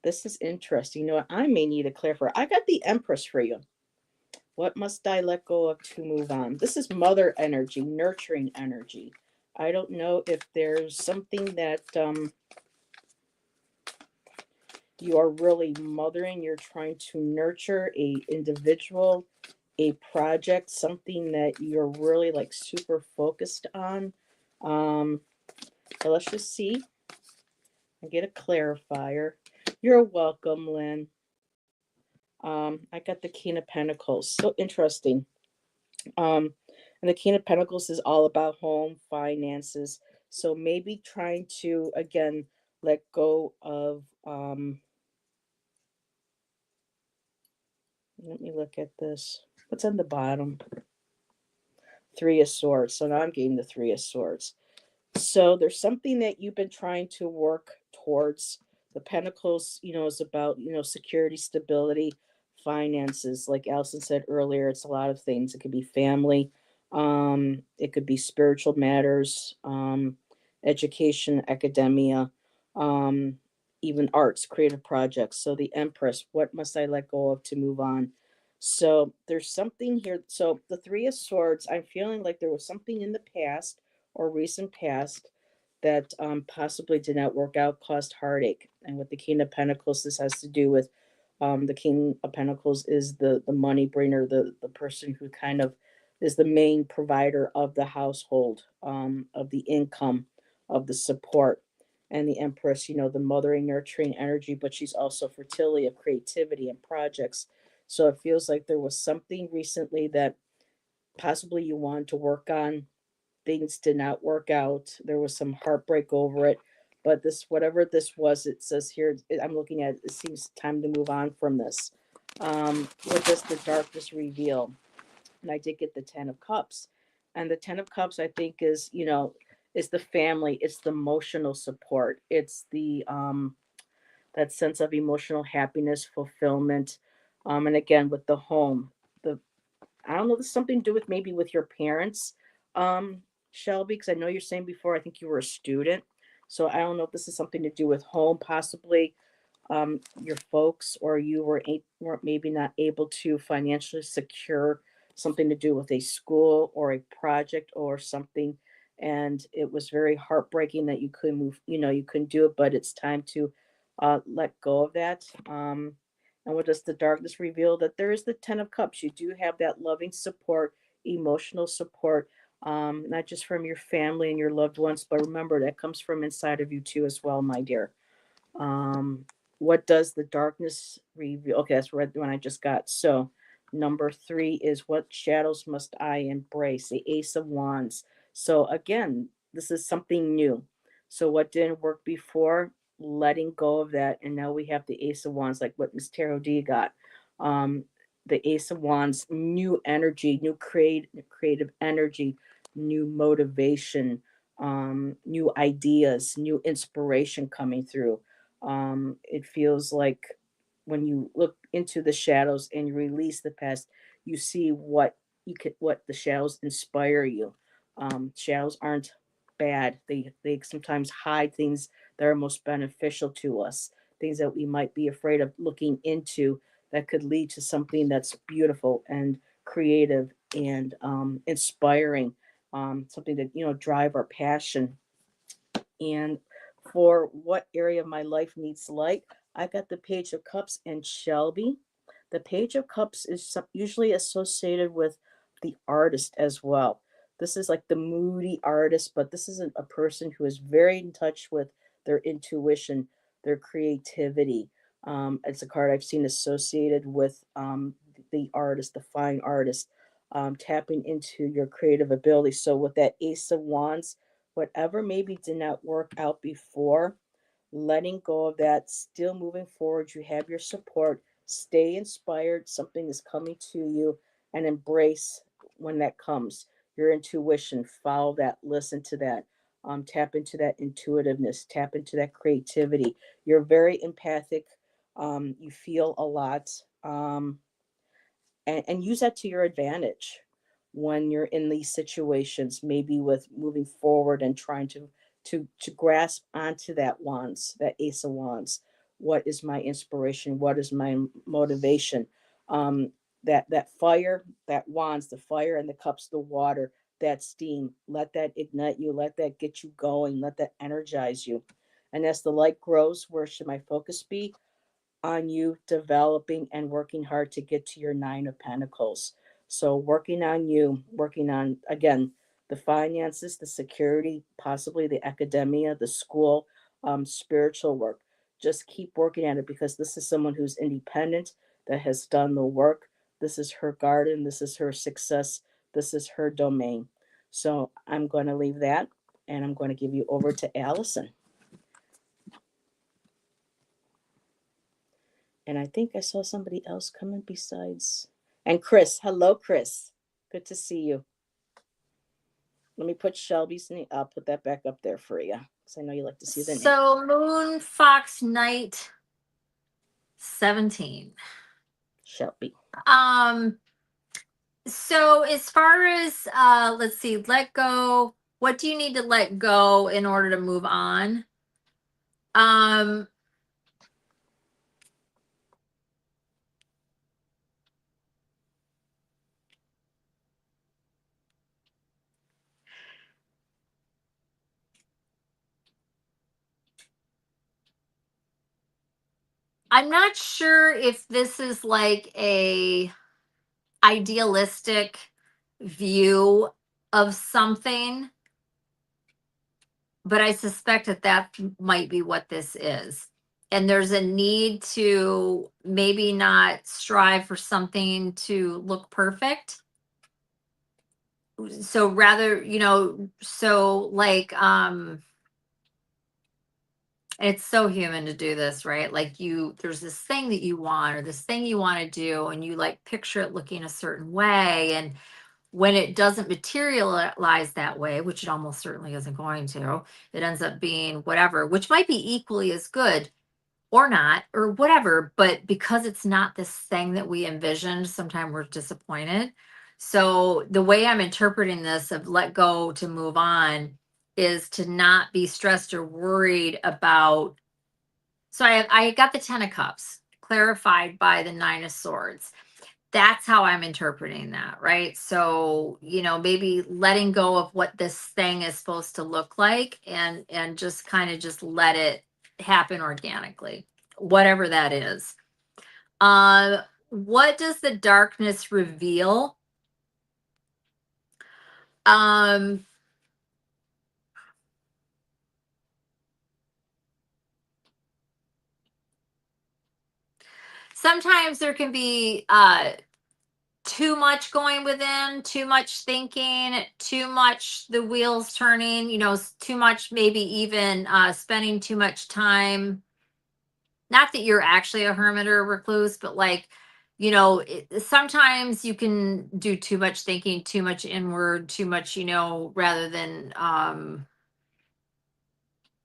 This is interesting. You know what? I may need a clarifier. I got the Empress for you. What must I let go of to move on? This is mother energy, nurturing energy. I don't know if there's something that you are really mothering. You're trying to nurture a individual, a project, something that you're really like super focused on. So let's just see and get a clarifier. You're welcome, Lynn. I got the King of Pentacles. So interesting. Um, and the King of Pentacles is all about home finances. So maybe trying to again let go of. Let me look at this. What's on the bottom? Three of Swords. So now I'm getting the Three of Swords. So there's something that you've been trying to work towards. The Pentacles, is about, security, stability, finances. Like Allyson said earlier, it's a lot of things. It could be family, it could be spiritual matters, education, academia, um, even arts, creative projects. So the Empress, what must I let go of to move on? So there's something here. So the Three of Swords, I'm feeling like there was something in the past or recent past that possibly did not work out, caused heartache. And with the King of Pentacles, this has to do with the King of Pentacles is the money bringer, the person who kind of is the main provider of the household, of the income, of the support. And the Empress, the mothering, nurturing energy, but she's also fertility of creativity and projects. So it feels like there was something recently that possibly you wanted to work on. Things did not work out. There was some heartbreak over it. But this, whatever this was, it says here, I'm looking at it, it seems time to move on from this. What does the darkness reveal? And I did get the Ten of Cups. And the Ten of Cups, I think, is the family, it's the emotional support, it's the that sense of emotional happiness, fulfillment. And again, with the home, the I don't know, there's something to do with maybe with your parents, um, Shelby, because I know you're saying before, I think you were a student. So I don't know if this is something to do with home, possibly your folks or you weren't maybe not able to financially secure something to do with a school or a project or something. And it was very heartbreaking that you couldn't move, you couldn't do it, but it's time to let go of that. And what does the darkness reveal? That there is the Ten of Cups. You do have that loving support, emotional support, not just from your family and your loved ones, but remember that comes from inside of you too, as well, my dear. Um, what does the darkness reveal? Okay, that's the one I just got. So, number three is what shadows must I embrace? The Ace of Wands. So, again, this is something new. So, what didn't work before, letting go of that. And now we have the Ace of Wands, like what Miss Tarot D got. Um, the Ace of Wands, new energy, new creative energy, new motivation, new ideas, new inspiration coming through. It feels like when you look into the shadows and you release the past, you see what the shadows inspire you. Shadows aren't bad. They sometimes hide things that are most beneficial to us, things that we might be afraid of looking into that could lead to something that's beautiful and creative and inspiring, something that drive our passion. And for what area of my life needs light, I got the Page of Cups and Shelby. The Page of Cups is usually associated with the artist as well. This is like the moody artist, but this is a person who is very in touch with their intuition, their creativity. It's a card I've seen associated with the artist, the fine artist, tapping into your creative ability. So with that Ace of Wands, whatever maybe did not work out before, letting go of that, still moving forward. You have your support. Stay inspired. Something is coming to you, and embrace when that comes. Your intuition, follow that, listen to that. Tap into that intuitiveness, tap into that creativity. You're very empathic. You feel a lot. And use that to your advantage when you're in these situations, maybe with moving forward and trying to grasp onto that wands, that Ace of Wands. What is my inspiration? What is my motivation? That fire, that wands, the fire and the cups, the water, that steam, let that ignite you, let that get you going, let that energize you. And as the light grows, where should my focus be? On you developing and working hard to get to your Nine of Pentacles. So, working on you, working on, again, the finances, the security, possibly the academia, the school, spiritual work. Just keep working at it because this is someone who's independent. that has done the work. This is her garden. This is her success. This is her domain. So I'm going to leave that and I'm going to give you over to Allyson. And I think I saw somebody else coming besides. And Chris. Hello, Chris. Good to see you. Let me put Shelby's name. I'll put that back up there for you because I know you like to see the name. So Moon Fox Night 17. Shelby. So as far as let's see, let go. What do you need to let go in order to move on? I'm not sure if this is like a idealistic view of something, but I suspect that that might be what this is. And there's a need to maybe not strive for something to look perfect. So rather, so like it's so human to do this, right? Like there's this thing that you want or this thing you want to do, and you like picture it looking a certain way. And when it doesn't materialize that way, which it almost certainly isn't going to, it ends up being whatever, which might be equally as good or not, or whatever. But because it's not this thing that we envisioned, sometimes we're disappointed. So the way I'm interpreting this of let go to move on is to not be stressed or worried about. So I got the 10 of cups clarified by the 9 of swords. That's how I'm interpreting that, right? So, maybe letting go of what this thing is supposed to look like and just kind of just let it happen organically, whatever that is. What does the darkness reveal? Sometimes there can be too much going within, too much thinking, too much the wheels turning, too much maybe even spending too much time. Not that you're actually a hermit or a recluse, but like, sometimes you can do too much thinking, too much inward, too much, rather than,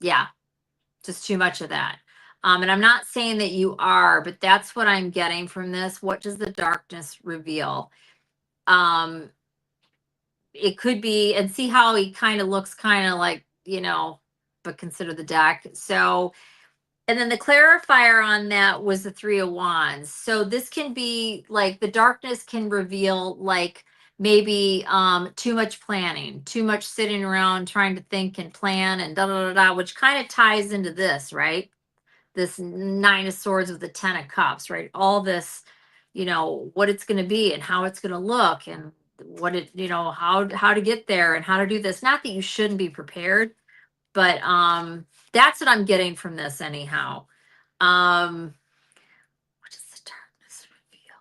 yeah, just too much of that. And I'm not saying that you are, but that's what I'm getting from this. What does the darkness reveal? It could be, and see how he kind of looks kind of like, but consider the deck. So, and then the clarifier on that was the 3 of wands. So this can be like the darkness can reveal like maybe too much planning, too much sitting around trying to think and plan and da da da da, which kind of ties into this, right? This 9 of swords with the 10 of cups, right? All this, what it's going to be and how it's going to look and what it, how to get there and how to do this. Not that you shouldn't be prepared, but that's what I'm getting from this anyhow. What does the darkness reveal?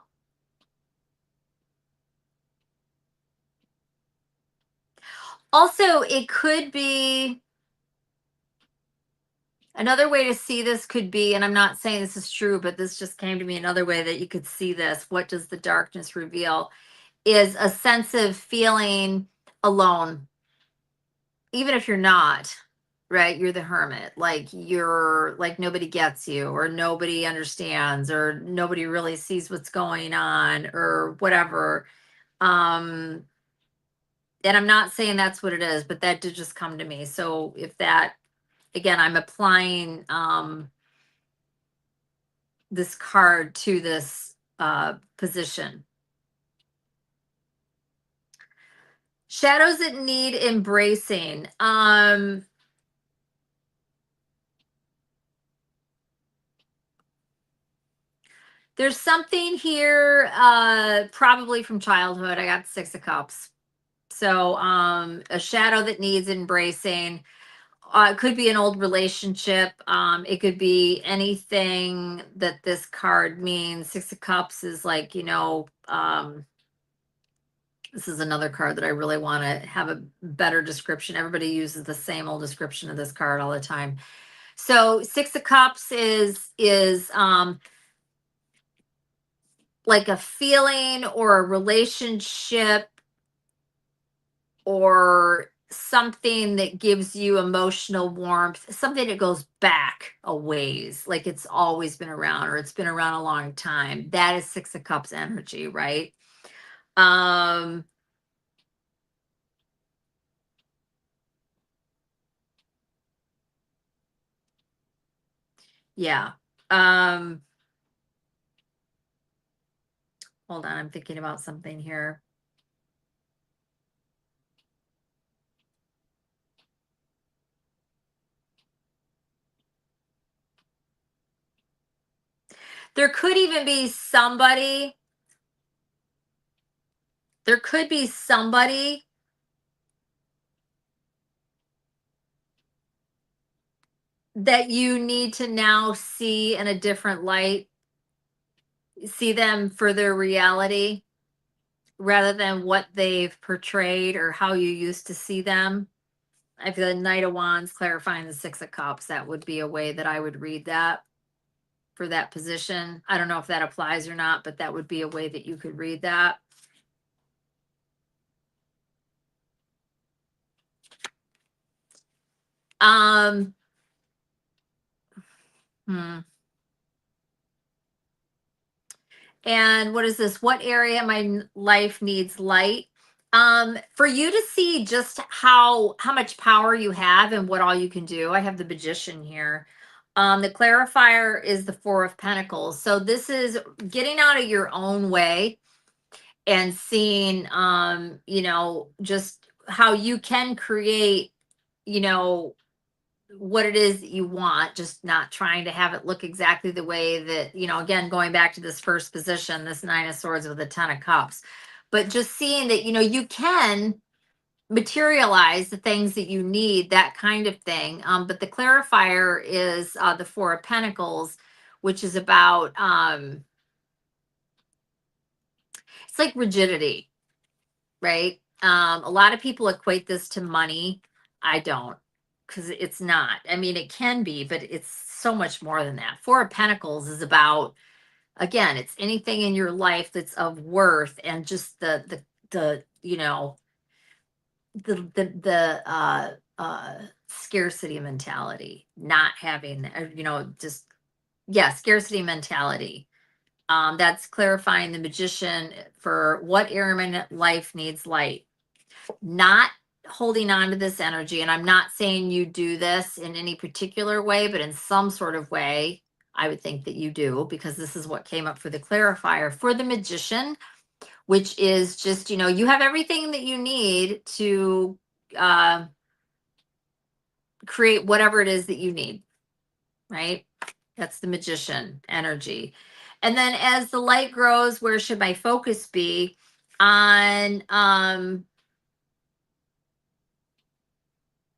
Also, it could be another way to see this could be, and I'm not saying this is true, but this just came to me another way that you could see this. What does the darkness reveal? Is a sense of feeling alone, even if you're not, right? You're the hermit, like you're like nobody gets you, or nobody understands, or nobody really sees what's going on, or whatever. And I'm not saying that's what it is, but that did just come to me. So if that, again, I'm applying this card to this position. Shadows that need embracing. There's something here, probably from childhood. I got 6 of cups. So a shadow that needs embracing, It could be an old relationship. It could be anything that this card means. Six of Cups is like, this is another card that I really want to have a better description. Everybody uses the same old description of this card all the time. So Six of Cups is like a feeling or a relationship or something that gives you emotional warmth, something that goes back a ways, like it's always been around or it's been around a long time. That is Six of Cups energy, right? Um yeah. Um Hold on, I'm thinking about something here. There could even be somebody, there could be somebody that you need to now see in a different light, see them for their reality rather than what they've portrayed or how you used to see them. I feel the Knight of Wands clarifying the Six of Cups. That would be a way that I would read that for that position. I don't know if that applies or not, but that would be a way that you could read that. Um, hmm. And what is this? What area of my life needs light? For you to see just how much power you have and what all you can do. I have the Magician here. The clarifier is the Four of Pentacles. So this is getting out of your own way and seeing, just how you can create, you know, what it is that you want, just not trying to have it look exactly the way that, again, going back to this first position, this Nine of Swords with the Ten of Cups, but just seeing that, you can materialize the things that you need, that kind of thing. But the clarifier is the Four of Pentacles, which is about, it's like rigidity, right? A lot of people equate this to money. I don't, because it's not. I mean, it can be, but it's so much more than that. Four of Pentacles is about, again, it's anything in your life that's of worth and just the scarcity mentality, not having, just, yeah, scarcity mentality. That's clarifying the Magician for what area of my life needs light, not holding on to this energy. And I'm not saying you do this in any particular way, but in some sort of way, I would think that you do, because this is what came up for the clarifier for the Magician, which is just, you have everything that you need to uh, create whatever it is that you need, right? That's the Magician energy. And then as the light grows, where should my focus be? On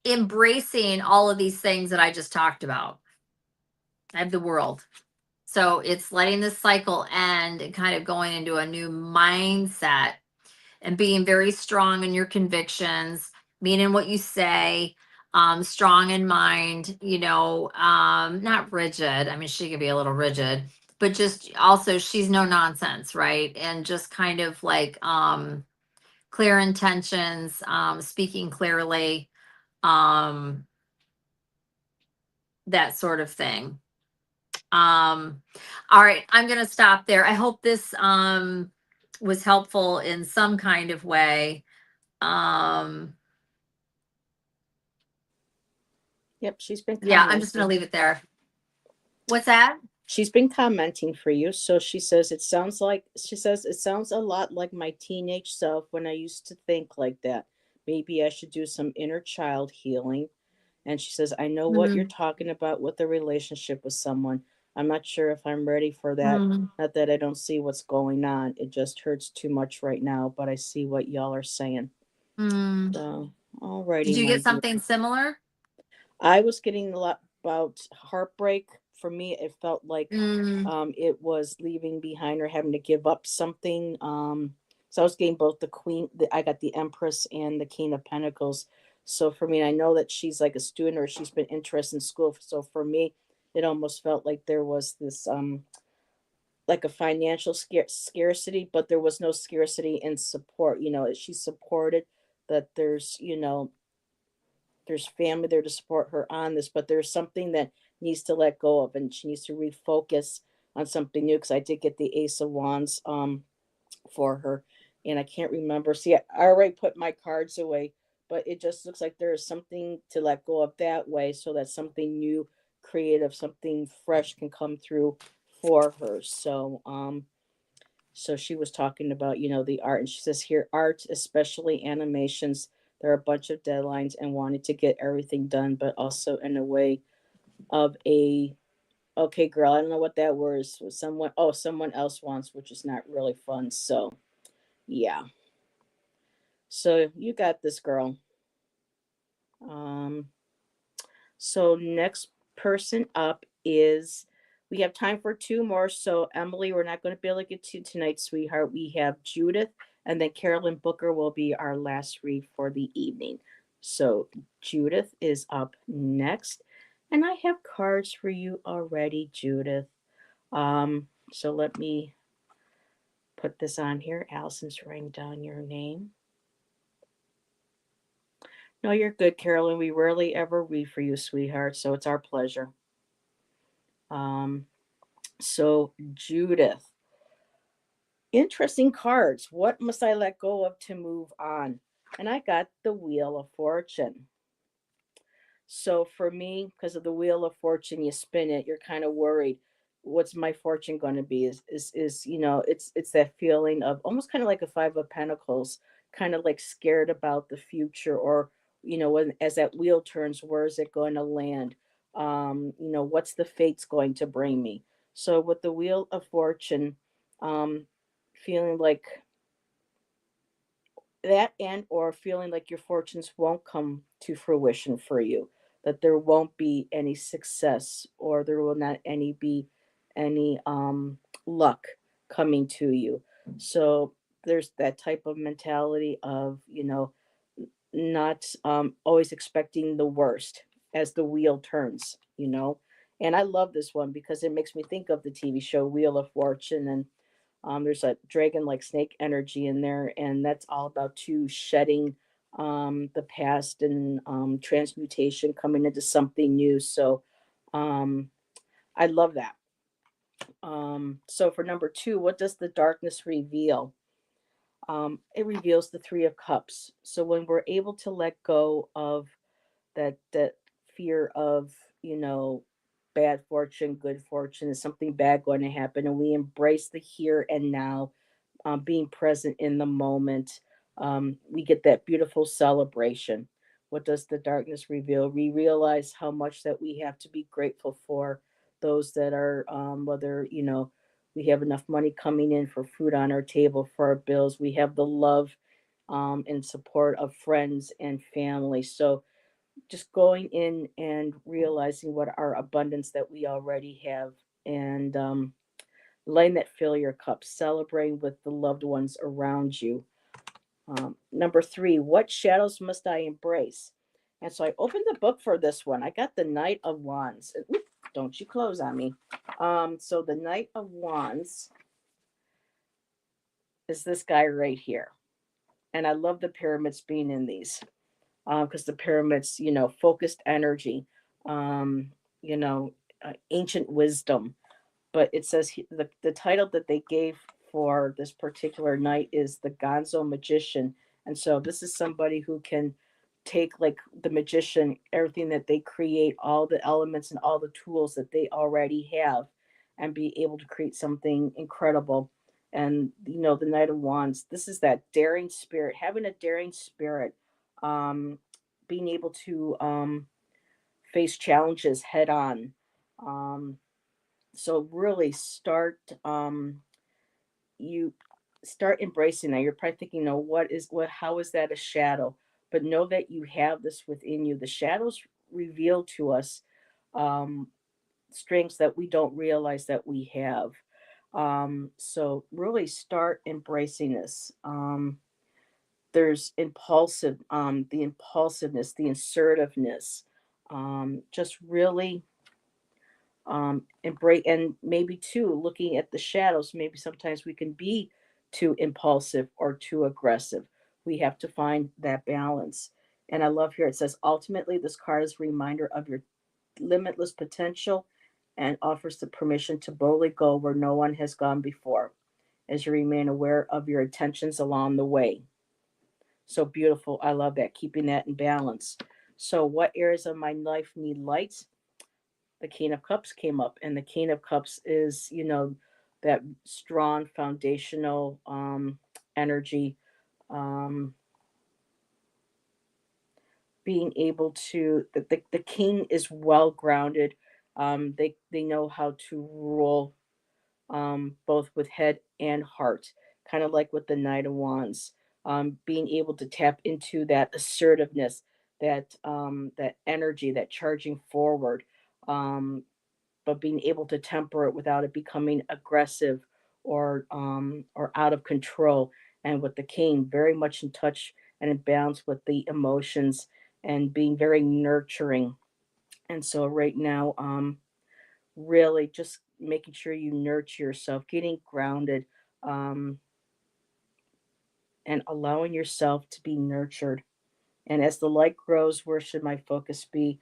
embracing all of these things that I just talked about. I have the World. So it's letting this cycle end and kind of going into a new mindset and being very strong in your convictions, meaning what you say, strong in mind, not rigid. I mean, she can be a little rigid, but just also she's no nonsense, right? And just kind of like clear intentions, speaking clearly, um, that sort of thing. All right, I'm gonna stop there. I hope this was helpful in some kind of way. Um, Yep, she's been yeah, I'm just gonna commenting. leave it there. What's that? She's been commenting for you. So she says it sounds like, she says it sounds a lot like my teenage self when I used to think like that. Maybe I should do some inner child healing. And she says, I know what you're Mm, talking about with the relationship with someone. I'm not sure if I'm ready for that. mm, Not that I don't see what's going on. It just hurts too much right now, but I see what y'all are saying. mm. So, Did alrighty, you my get dear. something similar? I was getting a lot about heartbreak. For me, it felt like Mm, it was leaving behind or having to give up something. So I was getting both the queen, I got the Empress and the King of Pentacles. So for me, I know that she's like a student or she's been interested in school. So for me, it almost felt like there was this like a financial scarcity, but there was no scarcity in support. She's supported that there's family there to support her on this, but there's something that needs to let go of, and she needs to refocus on something new. Because I did get the Ace of Wands for her, and I can't remember. See, I already put my cards away, but it just looks like there is something to let go of that way, so that something new, creative, something fresh can come through for her. So she was talking about, the art, and she says here, art, especially animations, there are a bunch of deadlines and wanting to get everything done, but also in a way of a, okay, girl, I don't know what that word is. Someone else wants, which is not really fun. So yeah. So you got this, girl. Um, So next person up is, we have time for two more. So Emily, we're not going to be able to get to tonight, sweetheart. We have Judith, and then Carolyn Booker will be our last read for the evening. So Judith is up next, and I have cards for you already, Judith. So let me put this on here. Allison's writing down your name. No, you're good, Carolyn. We rarely ever read for you, sweetheart. So it's our pleasure. Um, So, Judith, interesting cards. What must I let go of to move on? And I got the Wheel of Fortune. So for me, because of the Wheel of Fortune, you spin it, you're kind of worried. What's my fortune going to be? It's that feeling of almost kind of like a Five of Pentacles, kind of like scared about the future, or when as that wheel turns, where is it going to land? What's the fates going to bring me? So with the Wheel of Fortune, feeling like that, and or feeling like your fortunes won't come to fruition for you, that there won't be any success, or there will not any be any luck coming to you. So there's that type of mentality of, not always expecting the worst as the wheel turns. And I love this one because it makes me think of the TV show Wheel of Fortune. And there's a dragon like snake energy in there, and that's all about you shedding the past, and transmutation, coming into something new. So um, I love that. So for number two, what does the darkness reveal? It reveals the Three of Cups. So when we're able to let go of that fear of, you know bad fortune, good fortune, is something bad going to happen, and we embrace the here and now, being present in the moment, we get that beautiful celebration. What does the darkness reveal? We realize how much that we have to be grateful for, those that are, whether, we have enough money coming in for food on our table, for our bills. We have the love and support of friends and family. So just going in and realizing what our abundance that we already have, and letting that fill your cup, celebrating with the loved ones around you. Number three, what shadows must I embrace? And so I opened the book for this one. I got the Knight of Wands. Oop, don't you close on me. So the Knight of Wands is this guy right here. And I love the pyramids being in these, because the pyramids, focused energy, um, you know, ancient wisdom. But it says the title that they gave for this particular night is the Gonzo Magician. And so this is somebody who can take, like the magician, everything that they create, all the elements and all the tools that they already have, and be able to create something incredible. And the Knight of Wands, this is that daring spirit, having a daring spirit, um, being able to face challenges head on. Um, so really you start embracing that. You're probably thinking, no, what, how is that a shadow? But know that you have this within you. The shadows reveal to us um, strengths that we don't realize that we have. So really start embracing this. There's the impulsiveness, the assertiveness. Just really embrace, and maybe too looking at the shadows. Maybe sometimes we can be too impulsive or too aggressive. We have to find that balance. And I love here it says, ultimately, this card is a reminder of your limitless potential and offers the permission to boldly go where no one has gone before, as you remain aware of your intentions along the way. So beautiful. I love that. Keeping that in balance. So, what areas of my life need light? The King of Cups came up, and the King of Cups is, that strong foundational energy, um, being able to, the king is well grounded. They know how to rule, both with head and heart, kind of like with the Knight of Wands. Being able to tap into that assertiveness, that energy, that charging forward, um, but being able to temper it without it becoming aggressive or out of control. And with the King, very much in touch and in balance with the emotions and being very nurturing. And so right now, really just making sure you nurture yourself, getting grounded, um, and allowing yourself to be nurtured. And as the light grows, where should my focus be?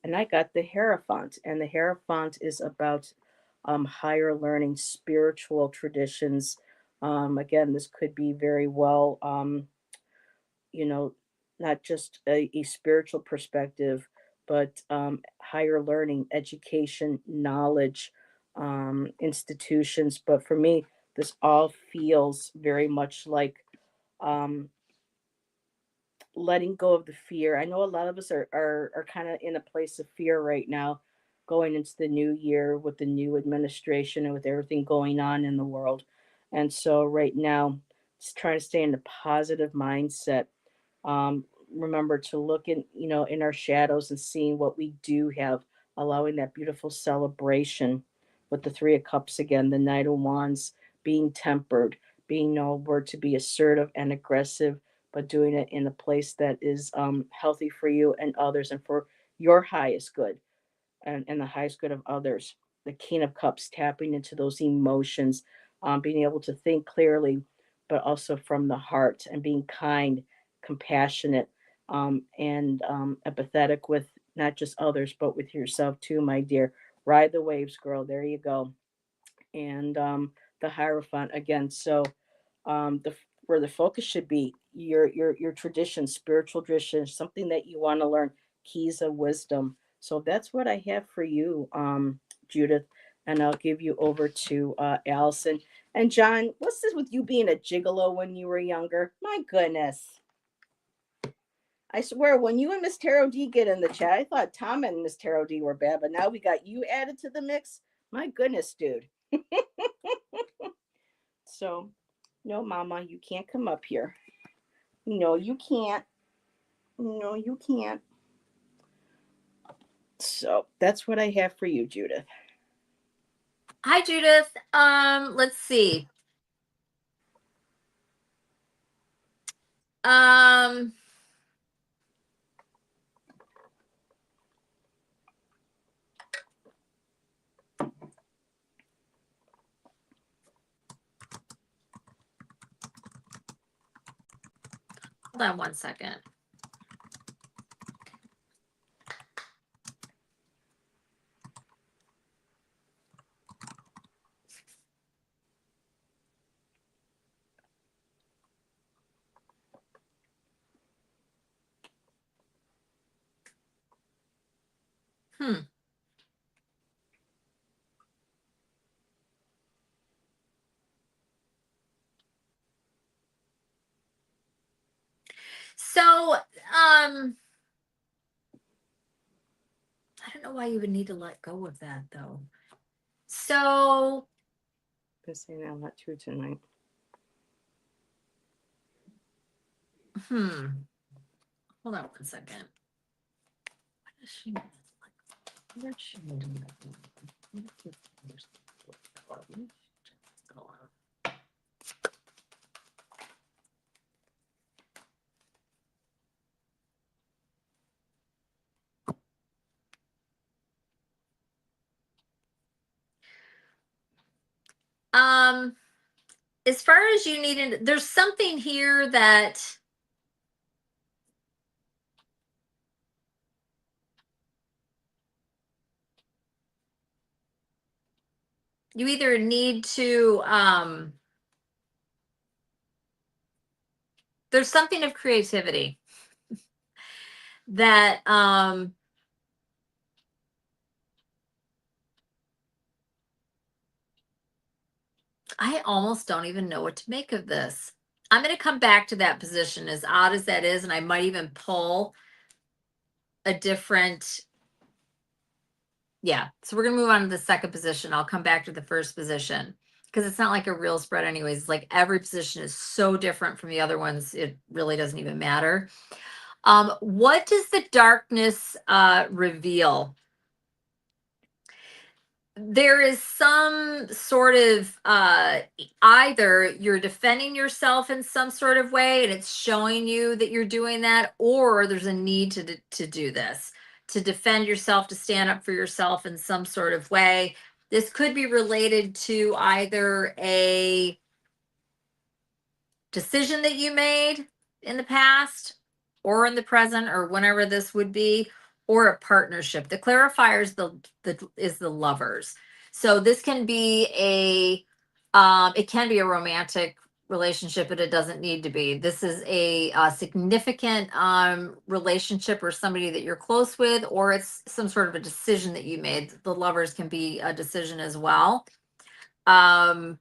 And I got the Hierophant, and the Hierophant is about higher learning, spiritual traditions. Again, this could be very well, you know, not just a spiritual perspective, but higher learning, education, knowledge, institutions. But for me, this all feels very much like um, letting go of the fear. I know a lot of us are kind of in a place of fear right now, going into the new year with the new administration and with everything going on in the world. And so right now, just trying to stay in a positive mindset. um, Remember to look in our shadows and seeing what we do have, allowing that beautiful celebration with the Three of Cups again, the Knight of Wands, being tempered, being know where to be assertive and aggressive, but doing it in a place that is healthy for you and others and for your highest good and the highest good of others. The King of Cups, tapping into those emotions, being able to think clearly, but also from the heart, and being kind, compassionate, and empathetic with not just others, but with yourself too, my dear. Ride the waves, girl. There you go. And the Hierophant again. So the where the focus should be your tradition, spiritual tradition, something that you want to learn, keys of wisdom. So that's what I have for you, Judith, and I'll give you over to Allison and John. What's this with you being a gigolo when you were younger? My goodness. I swear, when you and Miss Tarot D get in the chat, I thought Tom and Miss Tarot D were bad, but now we got you added to the mix. My goodness, dude. So, no, Mama, you can't come up here. No, you can't. No, you can't. So that's what I have for you, Judith. Hi, Judith. Let's see. Um, Hold on one second. Hmm. So, I don't know why you would need to let go of that, though. So, Been saying that a lot too tonight. hold on one second. As far as you needed, there's something here that you either need to there's something of creativity that I almost don't even know what to make of this. I'm going to come back to that position, as odd as that is, and I might even pull a different. Yeah, so we're going to move on to the second position. I'll come back to the first position because it's not like a real spread anyways. It's like every position is so different from the other ones, it really doesn't even matter. What does the darkness reveal? There is some sort of either you're defending yourself in some sort of way and it's showing you that you're doing that, or there's a need to do this, to defend yourself, to stand up for yourself in some sort of way. This could be related to either a decision that you made in the past or in the present or whenever this would be, or a partnership. The clarifier is the lovers. So this can be it can be a romantic relationship, but it doesn't need to be. This is a significant relationship or somebody that you're close with, or it's some sort of a decision that you made. The lovers can be a decision as well. And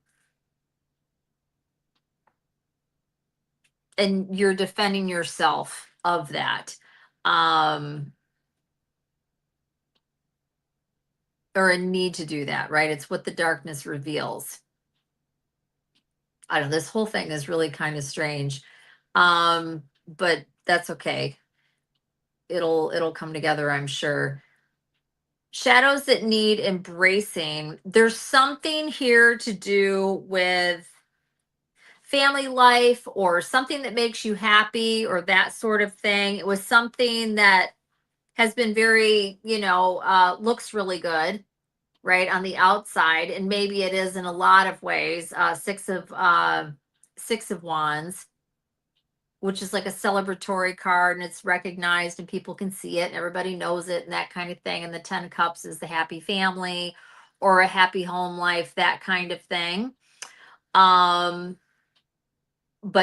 you're defending yourself of that. Or a need to do that, right? It's what the darkness reveals. I don't know, this whole thing is really kind of strange. But that's okay. It'll come together, I'm sure. Shadows that need embracing. There's something here to do with family life or something that makes you happy or that sort of thing. It was something that has been very, looks really good, right, on the outside, and maybe it is in a lot of ways. Six of Wands, which is like a celebratory card, and it's recognized, and people can see it, and everybody knows it, and that kind of thing. And the 10 Cups is the happy family or a happy home life, that kind of thing. But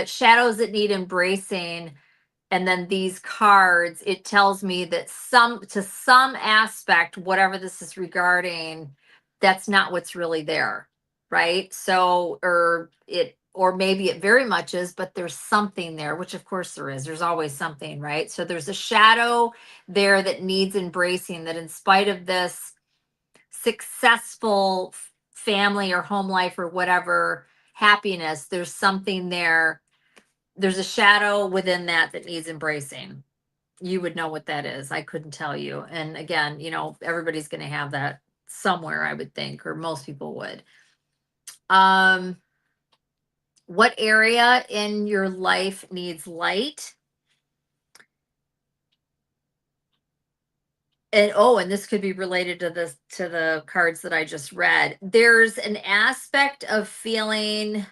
shadows that need embracing. And then these cards, it tells me that to some aspect, whatever this is regarding, that's not what's really there, right? So, or maybe it very much is, but there's something there, which of course there is. There's always something, right? So there's a shadow there that needs embracing, that in spite of this successful family or home life or whatever happiness, there's something there. There's a shadow within that needs embracing. You would know what that is. I couldn't tell you. And again, everybody's going to have that somewhere, I would think, or most people would. What area in your life needs light? And this could be related to the cards that I just read. There's an aspect of feeling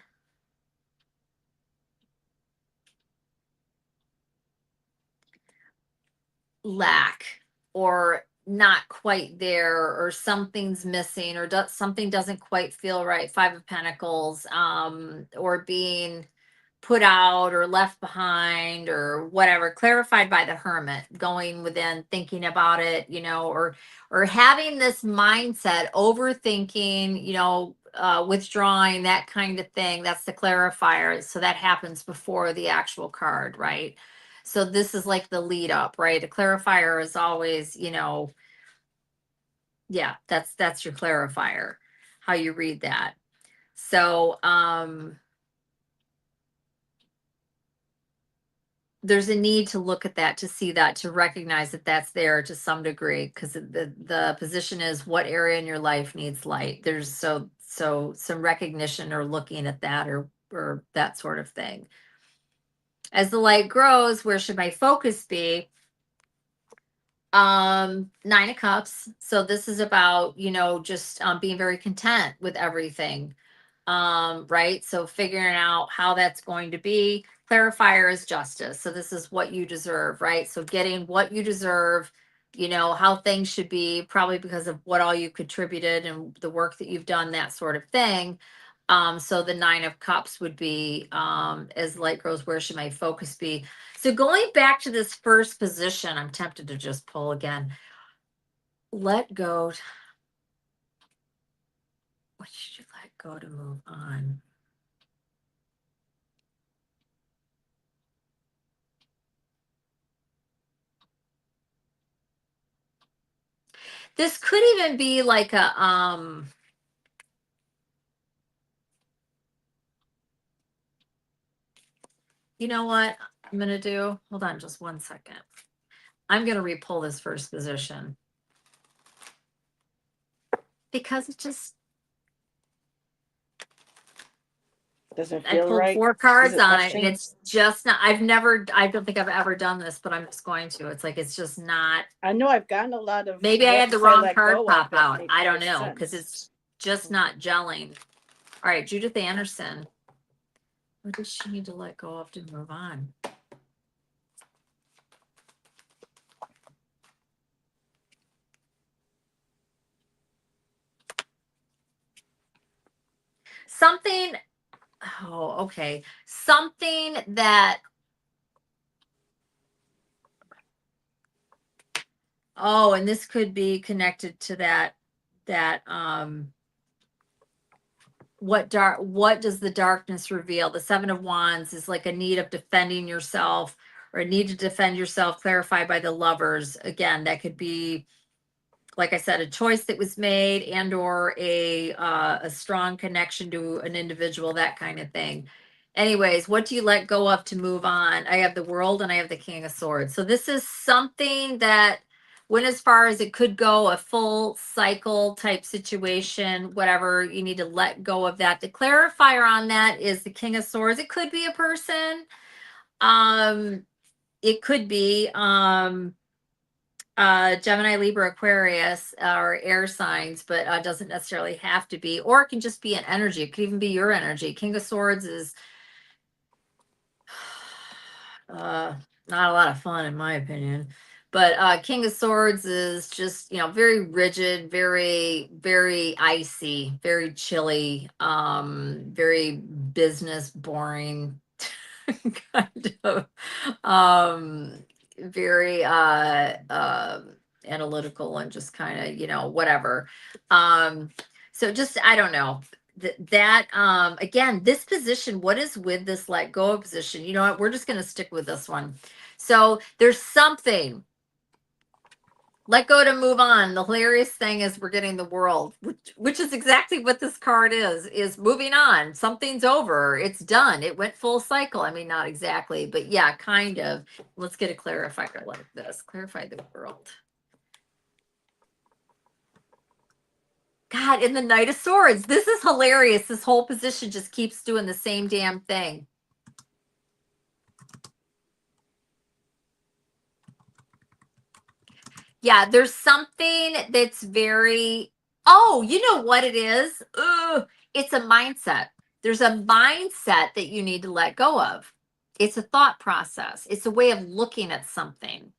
lack or not quite there, or something's missing, or something doesn't quite feel right. 5 of Pentacles, or being put out or left behind or whatever, clarified by the Hermit, going within, thinking about it, or having this mindset, overthinking, withdrawing, that kind of thing. That's the clarifier. So that happens before the actual card, right? So this is like the lead up, right? A clarifier is always, yeah, that's your clarifier, how you read that. So there's a need to look at that, to see that, to recognize that that's there to some degree, because the position is, what area in your life needs light. There's so some recognition or looking at that, or that sort of thing. As the light grows, where should my focus be? Nine of Cups. So this is about, just being very content with everything. Right? So figuring out how that's going to be. Clarifier is justice. So this is what you deserve, right? So getting what you deserve, how things should be, probably because of what all you contributed and the work that you've done, that sort of thing. So the Nine of Cups would be, as light grows, where should my focus be? So going back to this first position, I'm tempted to just pull again. Let go. What should you let go to move on? This could even be like a you know what I'm gonna do? Hold on just 1 second. I'm gonna re-pull this first position, because it just, Doesn't I feel pulled right. 4 Is cards it on it, and meshing? it's just not. I don't think I've ever done this, but I'm just going to. It's like, it's just not. I know I've gotten a lot of Maybe I what had the must I wrong let card go of pop that out. made I don't most know, because sense. it's just not gelling. All right, Judith Anderson. What does she need to let go of to move on? Something. Oh, okay. Something that. Oh, and this could be connected to that what does the darkness reveal? The 7 of Wands is like a need of defending yourself, or a need to defend yourself, clarified by the Lovers. Again, that could be, like I said, a choice that was made, and or a strong connection to an individual, that kind of thing. Anyways, what do you let go of to move on? I have the World and I have the King of Swords. So this is something that went as far as it could go, a full cycle type situation, whatever. You need to let go of that. The clarifier on that is the King of Swords. It could be a person. It could be Gemini, Libra, Aquarius, or air signs, but doesn't necessarily have to be, or it can just be an energy. It could even be your energy. King of Swords is not a lot of fun, in my opinion. But King of Swords is just, very rigid, very, very icy, very chilly, very business boring kind of, very analytical, and just kind of, whatever. So just, I don't know. That again, this position, what is with this let go of position? You know what? We're just going to stick with this one. So there's something. Let go to move on. The hilarious thing is we're getting the World, which is exactly what this card is moving on. Something's over. It's done. It went full cycle. I mean, not exactly, but yeah, kind of. Let's get a clarifier like this. Clarify the World. God, in the Knight of Swords. This is hilarious. This whole position just keeps doing the same damn thing. Yeah, there's something that's very, oh, you know what it is? Ugh, it's a mindset. There's a mindset that you need to let go of. It's a thought process. It's a way of looking at something.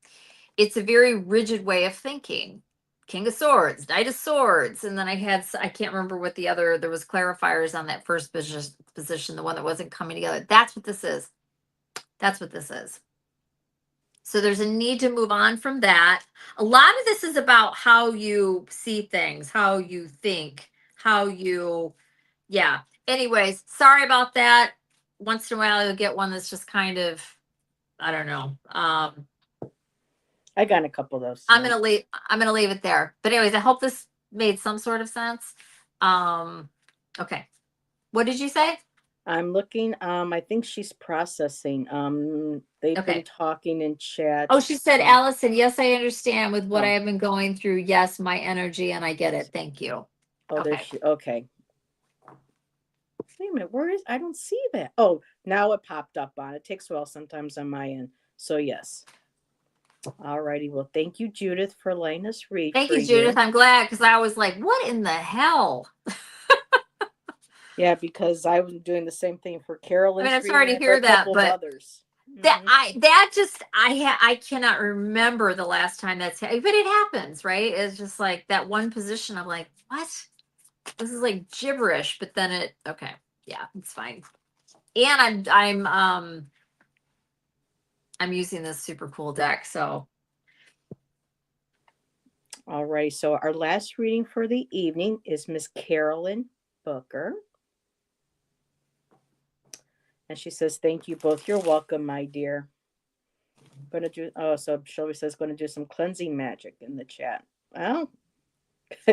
It's a very rigid way of thinking. King of Swords, Knight of Swords, and then I can't remember what the other, there was clarifiers on that first position, the one that wasn't coming together. That's what this is. That's what this is. So there's a need to move on from that. A lot of this is about how you see things, how you think, how you, yeah. Anyways, sorry about that. Once in a while you'll get one that's just kind of, I don't know. I got a couple of those. I'm gonna leave it there. But anyways, I hope this made some sort of sense. Okay. What did you say? I'm looking. I think she's processing. They've been Okay. talking in Oh, chat. she said, Allison, yes, I understand with what I Oh, have been going through. Yes, my energy, and I get it. Thank you. oh, there Okay. she. Okay. Wait a minute. Where is? I don't see that. Oh, now it popped up on. It takes a while sometimes on my end. So yes. All righty. Well, thank you, Judith, for letting us read Thank for you, Judith. you. I'm glad because I was like, what in the hell? Yeah, because I was doing the same thing for I mean, Carolyn's I'm reading sorry to and for a hear that, couple of but others. that Hmm. that just I cannot remember the last time but it happens, right? It's just like that one position. I'm like, what? This is like gibberish, but then it okay, yeah, it's fine. And I'm using this super cool deck, so All right. So our last reading for the evening is Miss Carolyn Booker. And she says, "Thank you both. You're welcome, my dear. Going to do, oh, so Shelby says, going to do some cleansing magic in the chat. Well,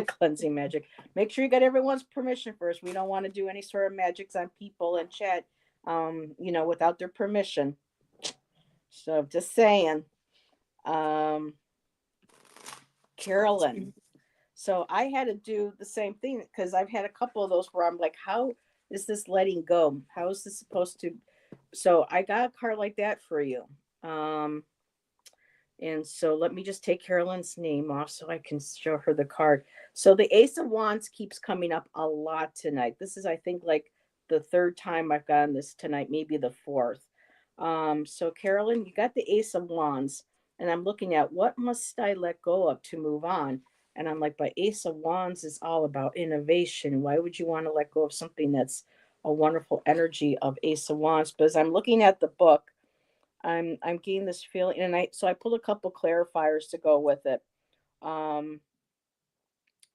cleansing magic. Make sure you got everyone's permission first. We don't want to do any sort of magics on people in chat, without their permission. So just saying. Um, Carolyn. So I had to do the same thing because I've had a couple of those where I'm like, how is this letting go? How is this supposed to? So I got a card like that for you. Um, And so let me just take Carolyn's name off so I can show her the card. So the Ace of Wands keeps coming up a lot tonight. This is, I think, like the third time I've gotten this tonight, maybe the fourth. So Carolyn, you got the Ace of Wands, and I'm looking at what must I let go of to move on? And I'm like, but Ace of Wands is all about innovation. Why would you want to let go of something that's a wonderful energy of Ace of Wands? But as I'm looking at the book, I'm getting this feeling, and I pulled a couple clarifiers to go with it. Um,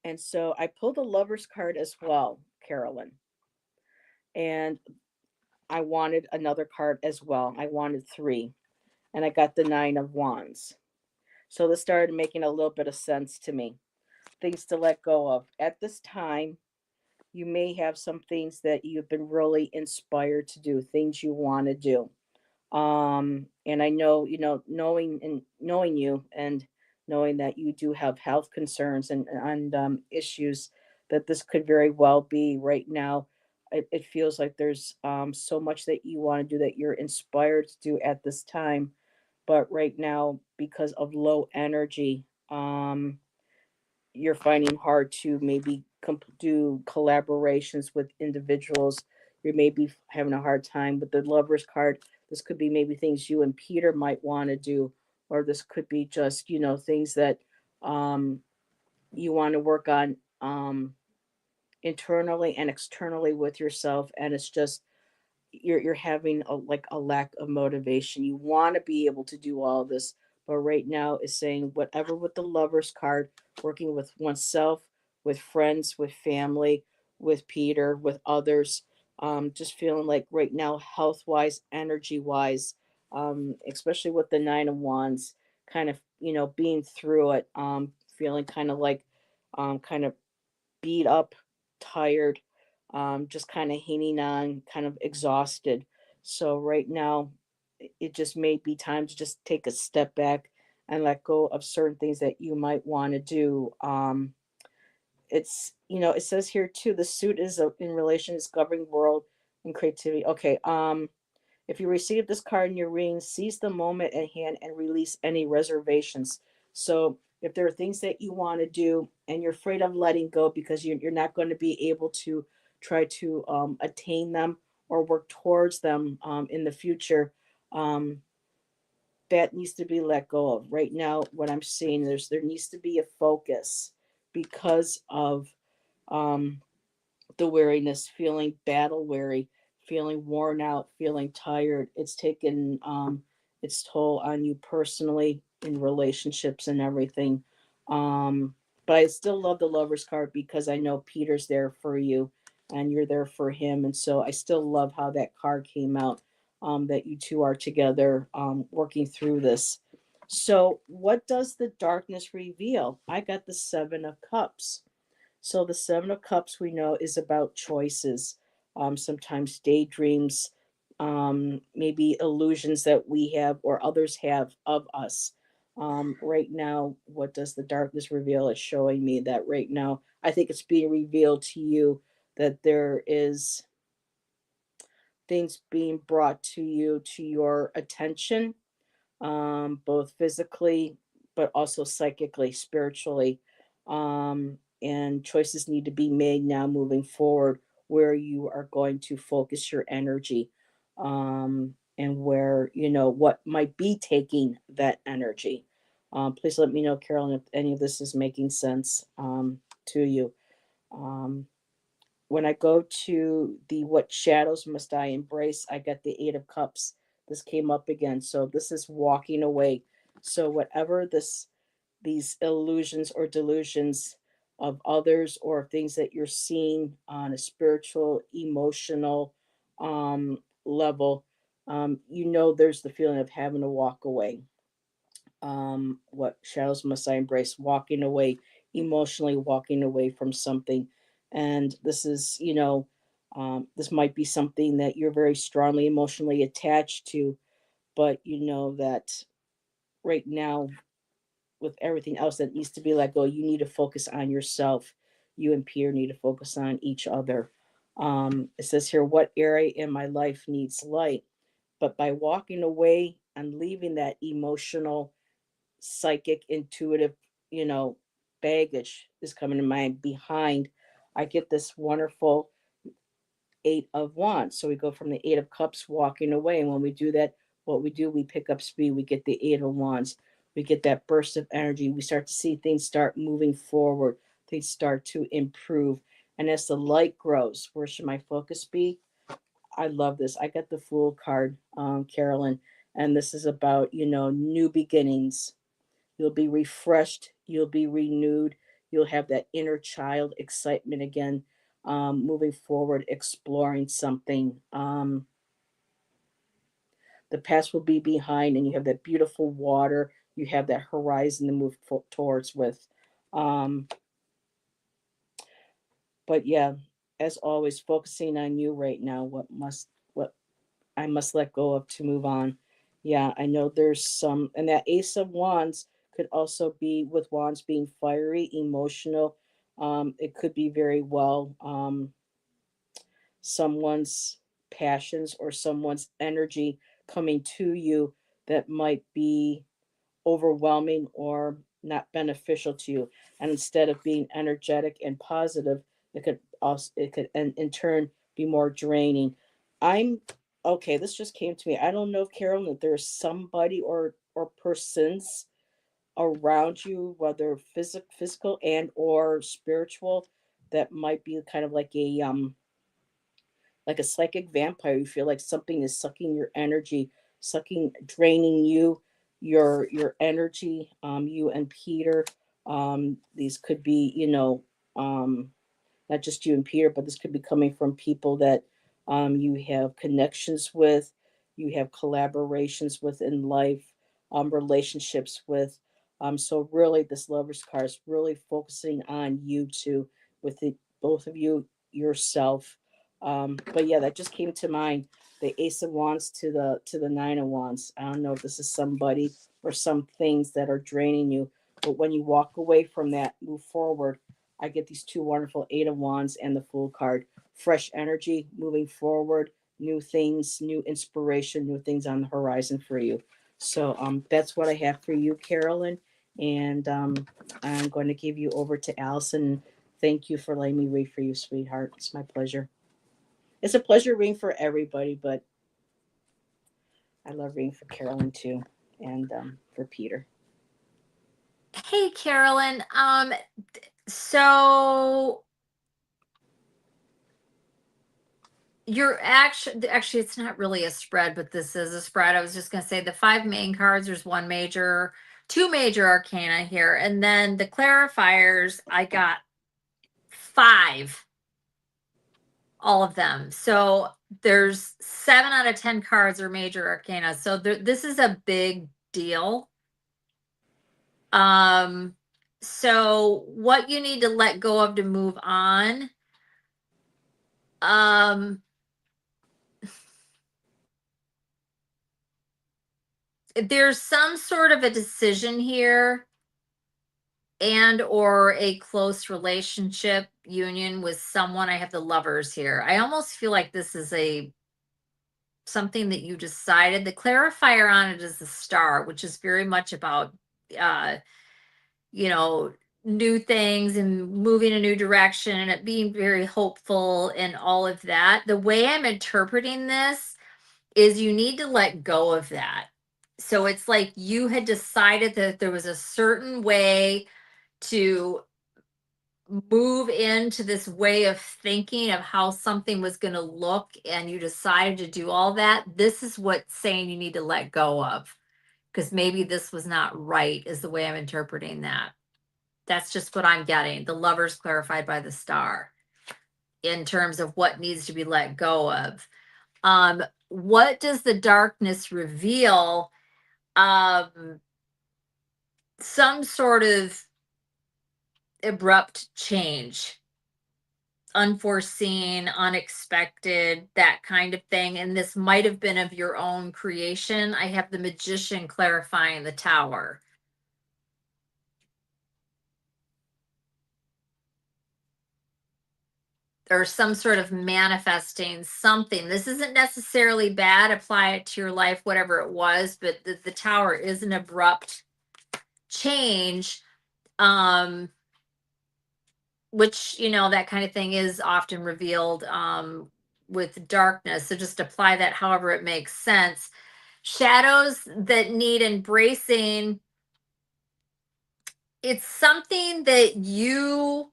and so I pulled the Lover's card as well, Carolyn, and I wanted another card as well. I wanted three, and I got the Nine of Wands. So this started making a little bit of sense to me. Things to let go of at this time. You may have some things that you've been really inspired to do, things you want to do. And I know, knowing you and knowing that you do have health concerns and issues, that this could very well be right now. It feels like there's so much that you want to do, that you're inspired to do at this time, but right now, because of low energy, you're finding hard to maybe do collaborations with individuals. You may be having a hard time with the Lovers card. This could be maybe things you and Peter might want to do, or this could be just things that um, you want to work on internally and externally with yourself, and it's just you're having a lack of motivation. You want to be able to do all this, but right now is saying whatever with the Lovers card, working with oneself, with friends, with family, with Peter, with others. Just feeling like right now, health wise, energy wise, especially with the Nine of Wands, kind of being through it, feeling kind of like kind of beat up, tired, just kind of hanging on, kind of exhausted. So right now, it just may be time to just take a step back and let go of certain things that you might want to do. It's it says here too. The suit is in relation to governing world and creativity. Okay. If you receive this card in your reading, seize the moment at hand and release any reservations. So, if there are things that you want to do and you're afraid of letting go because you're not going to be able to try to attain them or work towards them in the future, um, that needs to be let go of. Right now, what I'm seeing, there needs to be a focus because of um, the weariness, feeling battle weary, feeling worn out, feeling tired. It's taken its toll on you personally in relationships and everything. Um, but I still love the Lover's card because I know Peter's there for you and you're there for him. And so I still love how that card came out, that you two are together working through this. So, what does the darkness reveal? I got the Seven of Cups. So the Seven of Cups we know is about choices. sometimes daydreams, maybe illusions that we have or others have of us. Right now, what does the darkness reveal? It's showing me that right now, I think it's being revealed to you that there is things being brought to you, to your attention, both physically, but also psychically, spiritually. And choices need to be made now moving forward where you are going to focus your energy, and where, what might be taking that energy. Please let me know, Carolyn, if any of this is making sense to you. Um, when I go to the what shadows must I embrace, I get the Eight of Cups. This came up again. So this is walking away. So whatever these illusions or delusions of others or things that you're seeing on a spiritual, emotional level, there's the feeling of having to walk away. What shadows must I embrace? Walking away, emotionally walking away from something. And this is, this might be something that you're very strongly emotionally attached to, but you know that right now, with everything else that needs to be let go, you need to focus on yourself. You and Peter need to focus on each other. It says here, what area in my life needs light? But by walking away and leaving that emotional, psychic, intuitive, you know, baggage is coming to mind behind, I get this wonderful Eight of Wands. So we go from the Eight of Cups walking away. And when we do that, what we do, we pick up speed. We get the Eight of Wands. We get that burst of energy. We start to see things start moving forward. Things start to improve. And as the light grows, where should my focus be? I love this. I got the Fool card, Carolyn. And this is about, new beginnings. You'll be refreshed. You'll be renewed. You'll have that inner child excitement again, moving forward, exploring something. The past will be behind, and you have that beautiful water. You have that horizon to move towards with. Um, but yeah, as always, focusing on you right now. What I must let go of to move on. Yeah, I know there's some, and that Ace of Wands could also be with Wands being fiery, emotional. It could be very well someone's passions or someone's energy coming to you that might be overwhelming or not beneficial to you. And instead of being energetic and positive, it could in turn be more draining. I'm okay, this just came to me. I don't know, Carolyn, if there's somebody or persons around you, whether physical and or spiritual, that might be kind of like a psychic vampire. You feel like something is sucking your energy, sucking, draining you, your energy. You and Peter. These could be, not just you and Peter, but this could be coming from people that you have connections with, you have collaborations with in life, relationships with. So really, this Lover's card is really focusing on you two, with the both of you yourself. But yeah, that just came to mind. The Ace of Wands to the Nine of Wands. I don't know if this is somebody or some things that are draining you, but when you walk away from that, move forward. I get these two wonderful Eight of Wands and the Fool card. Fresh energy, moving forward, new things, new inspiration, new things on the horizon for you. So that's what I have for you, Carolyn. And I'm going to give you over to Allyson. Thank you for letting me read for you, sweetheart. It's my pleasure. It's a pleasure reading for everybody, but I love reading for Carolyn too, and for Peter. Hey, Carolyn. So you're actually it's not really a spread, but this is a spread. I was just going to say the five main cards. There's two major arcana here, and then the clarifiers. I got five, all of them. So there's 7 out of 10 cards are major arcana. So this is a big deal. Um, so what you need to let go of to move on There's some sort of a decision here and or a close relationship union with someone. I have the Lovers here. I almost feel like this is something that you decided. The clarifier on it is the Star, which is very much about uh you know, new things and moving a new direction and it being very hopeful and all of that. The way I'm interpreting this is you need to let go of that. So it's like you had decided that there was a certain way to move into this way of thinking of how something was going to look, and you decided to do all that. This is what's saying you need to let go of, because maybe this was not right, is the way I'm interpreting that. That's just what I'm getting. The Lovers clarified by the Star in terms of what needs to be let go of. What does the darkness reveal? Some sort of abrupt change, unforeseen, unexpected, that kind of thing. And this might have been of your own creation. I have the Magician clarifying the Tower. Or some sort of manifesting something. This isn't necessarily bad. Apply it to your life, whatever it was, but the Tower is an abrupt change, which, that kind of thing is often revealed with darkness. So just apply that however it makes sense. Shadows that need embracing. It's something that you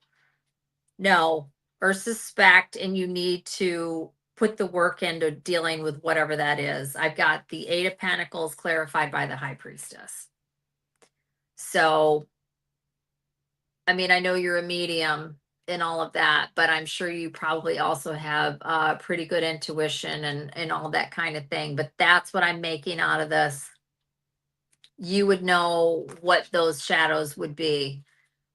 know or suspect, and you need to put the work into dealing with whatever that is. I've got the Eight of Pentacles clarified by the High Priestess. So, I mean, I know you're a medium and all of that, but I'm sure you probably also have pretty good intuition and all that kind of thing. But that's what I'm making out of this. You would know what those shadows would be,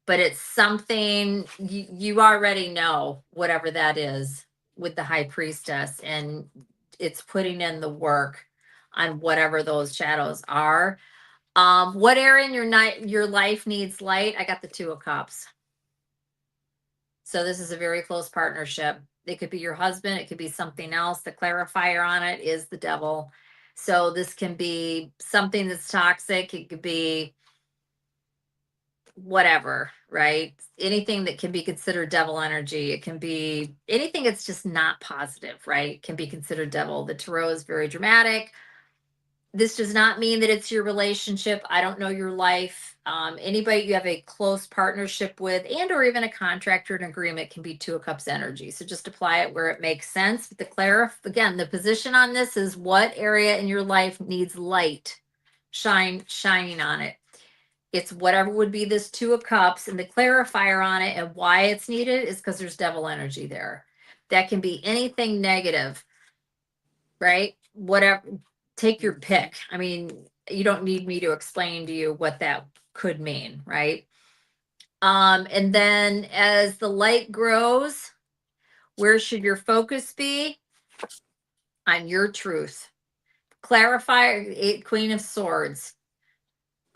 but it's something you already know, whatever that is, with the High Priestess, and it's putting in the work on whatever those shadows are. What area in your life needs light? I got the Two of Cups. So this is a very close partnership. It could be your husband, it could be something else. The clarifier on it is the Devil. So this can be something that's toxic. It could be whatever, right? Anything that can be considered devil energy. It can be anything that's just not positive, right? Can be considered devil. The tarot is very dramatic. This does not mean that it's your relationship. I don't know your life. Anybody you have a close partnership with, and or even a contract or an agreement, can be Two of Cups energy. So just apply it where it makes sense. But again, the position on this is what area in your life needs light shining on it. It's whatever would be this Two of Cups, and the clarifier on it and why it's needed is because there's devil energy there. That can be anything negative, right? Whatever, take your pick. I mean, you don't need me to explain to you what that could mean, right? And then as the light grows, where should your focus be? On your truth. Clarify, Queen of Swords.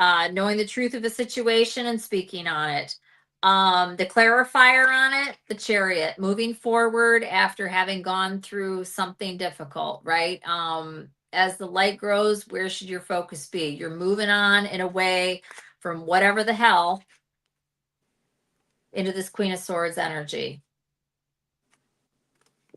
Knowing the truth of a situation and speaking on it. The clarifier on it, the Chariot, moving forward after having gone through something difficult, right? As the light grows, where should your focus be? You're moving on in a way from whatever the hell into this Queen of Swords energy,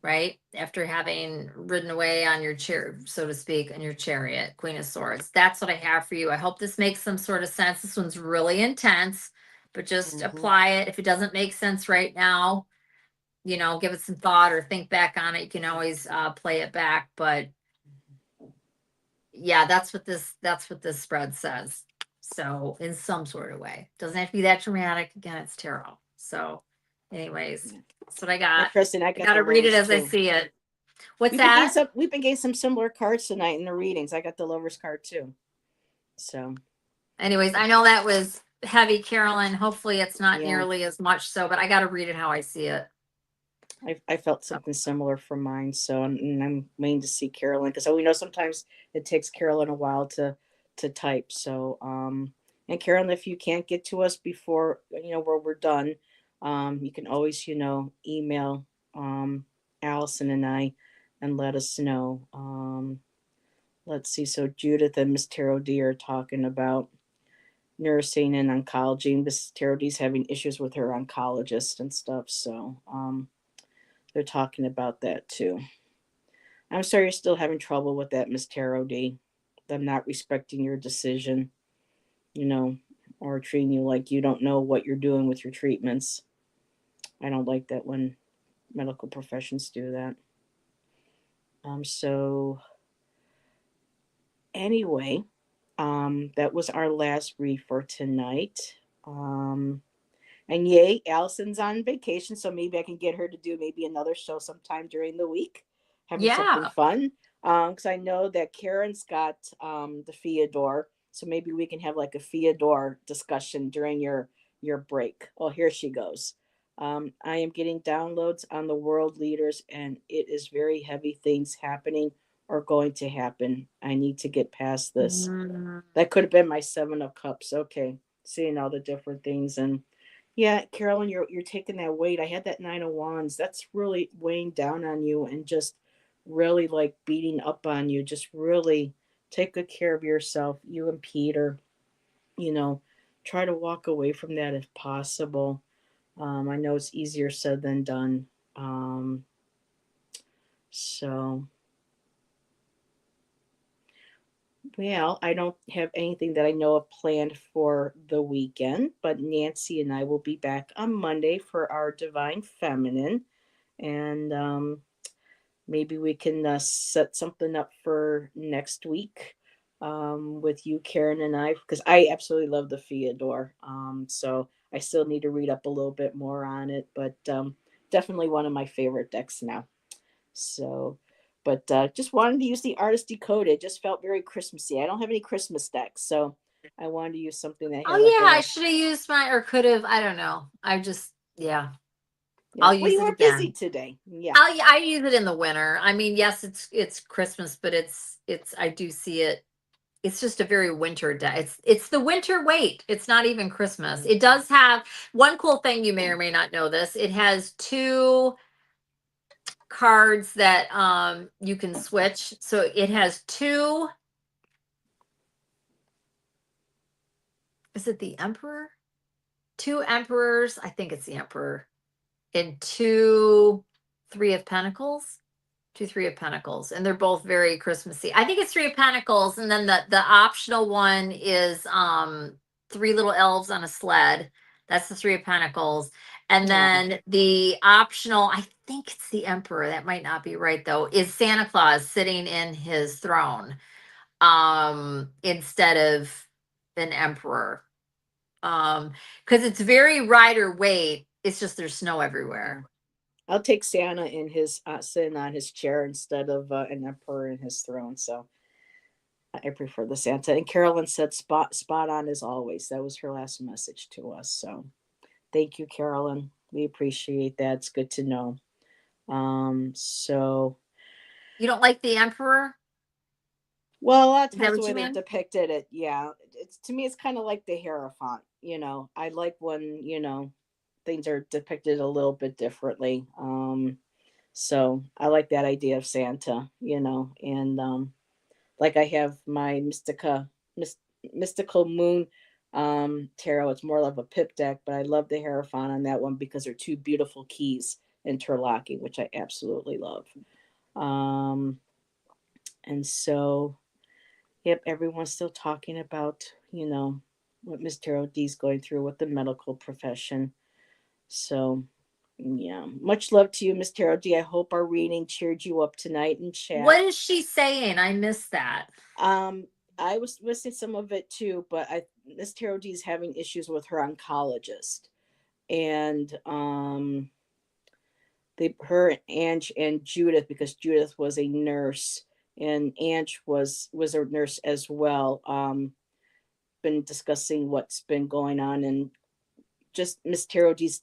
right? After having ridden away on your chair, so to speak, on your chariot, Queen of Swords. That's what I have for you. I hope this makes some sort of sense. This one's really intense, but just apply it. If it doesn't make sense right now, give it some thought or think back on it. You can always play it back. But yeah, that's what this spread says. So in some sort of way, doesn't have to be that dramatic. Again, it's tarot. So anyways, that's what I got. Kristen, I got to read it as I see it. What's that? We've been getting some similar cards tonight in the readings. I got the Lovers card too. So anyways, I know that was heavy, Carolyn. Hopefully it's not nearly as much so, but I got to read it how I see it. I felt something similar from mine. So and I'm waiting to see Carolyn because we know sometimes it takes Carolyn a while to type. So and Carolyn, if you can't get to us before where we're done, you can always email Allison and I and let us know. Let's see. So Judith and Miss Taro D are talking about nursing and oncology. Miss Taro D's having issues with her oncologist and stuff. So they're talking about that too. I'm sorry you're still having trouble with that, Miss Taro D. Them not respecting your decision, you know, or treating you like you don't know what you're doing with your treatments. I don't like that when medical professions do that. So anyway, that was our last read for tonight. Um, And yay, Allison's on vacation, so maybe I can get her to do maybe another show sometime during the week, having something Yeah. fun. Because I know that Karen's got the Theodore, so maybe we can have like a Theodore discussion during your break. Oh, here she goes. I am getting downloads on the world leaders, and it is very heavy things happening or going to happen. I need to get past this. Mm. That could have been my Seven of Cups. Okay, seeing all the different things and yeah, Carolyn, you're taking that weight. I had that Nine of Wands. That's really weighing down on you and just really like beating up on you. Just really take good care of yourself. You and Peter, you know, try to walk away from that if possible. I know it's easier said than done. Um, so well, I don't have anything that I know of planned for the weekend, but Nancy and I will be back on Monday for our Divine Feminine. And maybe we can set something up for next week with you, Karen, and I, because I absolutely love the Theodore. So I still need to read up a little bit more on it, but definitely one of my favorite decks now. So, but just wanted to use the Artist Decoded. Just felt very Christmassy. I don't have any Christmas decks, so I wanted to use something that Oh had like yeah, I a should have used my or could have. I don't know. I just yeah. yeah. I'll Well, use you it were busy again. today. Yeah. I use it in the winter. I mean, yes, it's Christmas, but it's I do see it. It's just a very winter day. It's the winter weight. It's not even Christmas. It does have one cool thing you may or may not know this. It has two cards that you can switch. So it has two. Is it the Emperor? Two Emperors. I think it's the Emperor. And two Three of Pentacles. Two Three of Pentacles. And they're both very Christmassy. I think it's Three of Pentacles. And then the optional one is three little elves on a sled. That's the Three of Pentacles. And Oh, then the optional, I think it's the Emperor, that might not be right though, is Santa Claus sitting in his throne instead of an emperor. Because it's very rider weight. It's just there's snow everywhere. I'll take Santa in his sitting on his chair instead of an emperor in his throne. So I prefer the Santa. And Carolyn said spot on as always. That was her last message to us. So thank you, Carolyn. We appreciate that. It's good to know. So You don't like the emperor? well, a lot of Is that times the what way you they're mean? depicted, it yeah, it's to me it's kind of like the Hierophant. I like when things are depicted a little bit differently. So I like that idea of Santa. And like I have my mystical moon tarot. It's more of a pip deck, but I love the Hierophant on that one because they're two beautiful keys interlocking, which I absolutely love. Um, and so, yep, everyone's still talking about what Miss Tarot D's going through with the medical profession. So, yeah, much love to you, Miss Tarot D. I hope our reading cheered you up tonight in chat. What is she saying? I missed that. Um, I was listening some of it too, but Miss Tarot D is having issues with her oncologist, and her Ange and Judith, because Judith was a nurse and Ange was a nurse as well. Been discussing what's been going on, and just Miss Tarot D's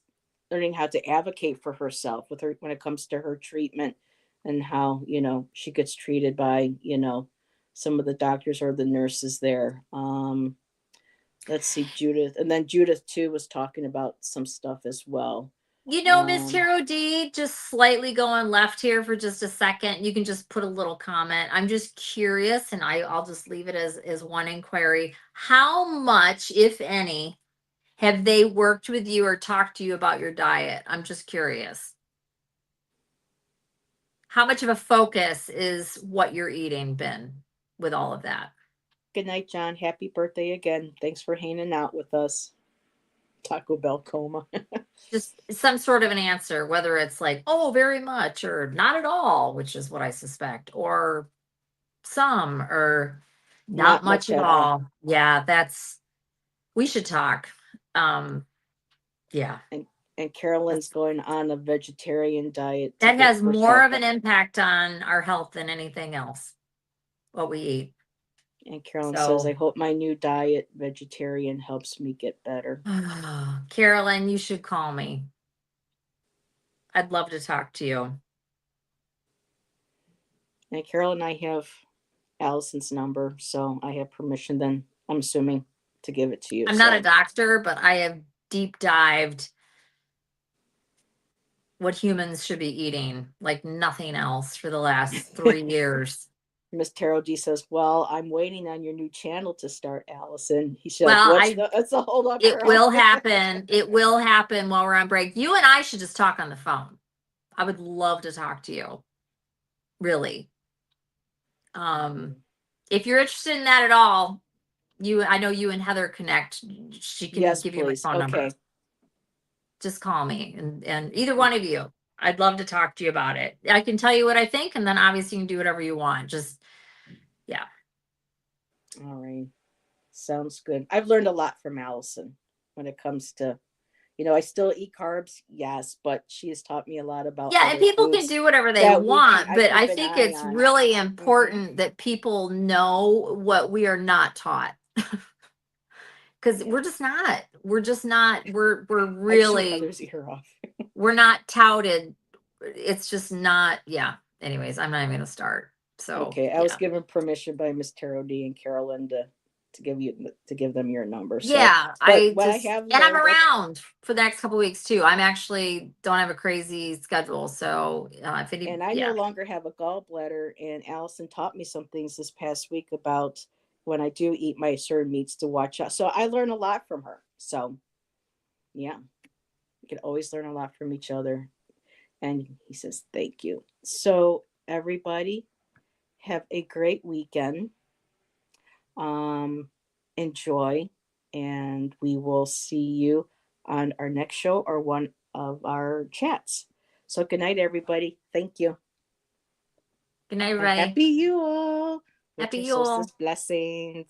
learning how to advocate for herself with her when it comes to her treatment and how, she gets treated by, some of the doctors or the nurses there. Let's see, Judith. And then Judith too was talking about some stuff as well. Miss Um, Tarot D, just slightly going left here for just a second. You can just put a little comment. I'm just curious, and I'll just leave it as one inquiry. How much, if any, have they worked with you or talked to you about your diet? I'm just curious. How much of a focus is what you're eating been with all of that? Good night, John. Happy birthday again. Thanks for hanging out with us. Taco Bell coma. Just some sort of an answer, whether it's like, oh, very much, or not at all, which is what I suspect, or some, or not Not much much at at all. all. Yeah, we should talk. Yeah. And Carolyn's going on a vegetarian diet to That get has her more health of an up. impact on our health than anything else, what we eat. And Carolyn says, I So, hope my new diet, vegetarian, helps me get better. Carolyn, you should call me. I'd love to talk to you. And Carol and I have Allison's number, so I have permission then, I'm assuming, to give it to you. I'm not a doctor, but I have deep dived what humans should be eating like nothing else for the last 3 years. Miss Tarot D says, well, I'm waiting on your new channel to start, Allison. He said, Well, what's the hold up, it girl? will happen. It will happen while we're on break. You and I should just talk on the phone. I would love to talk to you. Really. If you're interested in that at all, I know you and Heather connect. She can Yes, give you my please. phone number. Okay. Just call me and either one of you. I'd love to talk to you about it. I can tell you what I think, and then obviously you can do whatever you want. Just yeah. All right. Sounds good. I've learned a lot from Allison when it comes to, I still eat carbs, yes, but she has taught me a lot about Yeah, and other people can foods do whatever they that want, I but I keep an think eye it's on. really Hmm. important that people know what we are not taught. Because Yeah. we're just not, we're I chew really, Heather's ear off. we're not touted. It's just not, yeah. Anyways, I'm not even gonna start. So Okay, I was yeah. given permission by Miss Tarot D and Carolyn to give them your number. So, Yeah, but what I have and I'm learned, around for the next couple weeks too. I'm actually don't have a crazy schedule. So if any, and I no yeah. longer have a gallbladder. And Allison taught me some things this past week about when I do eat my certain meats to watch out. So I learn a lot from her. So yeah, we can always learn a lot from each other. And he says, thank you. So everybody have a great weekend. Um, Enjoy, and we will see you on our next show or one of our chats. So good night, everybody. Thank you. Good night, And everybody. happy Yule. Happy Winter Yule. solstice blessings.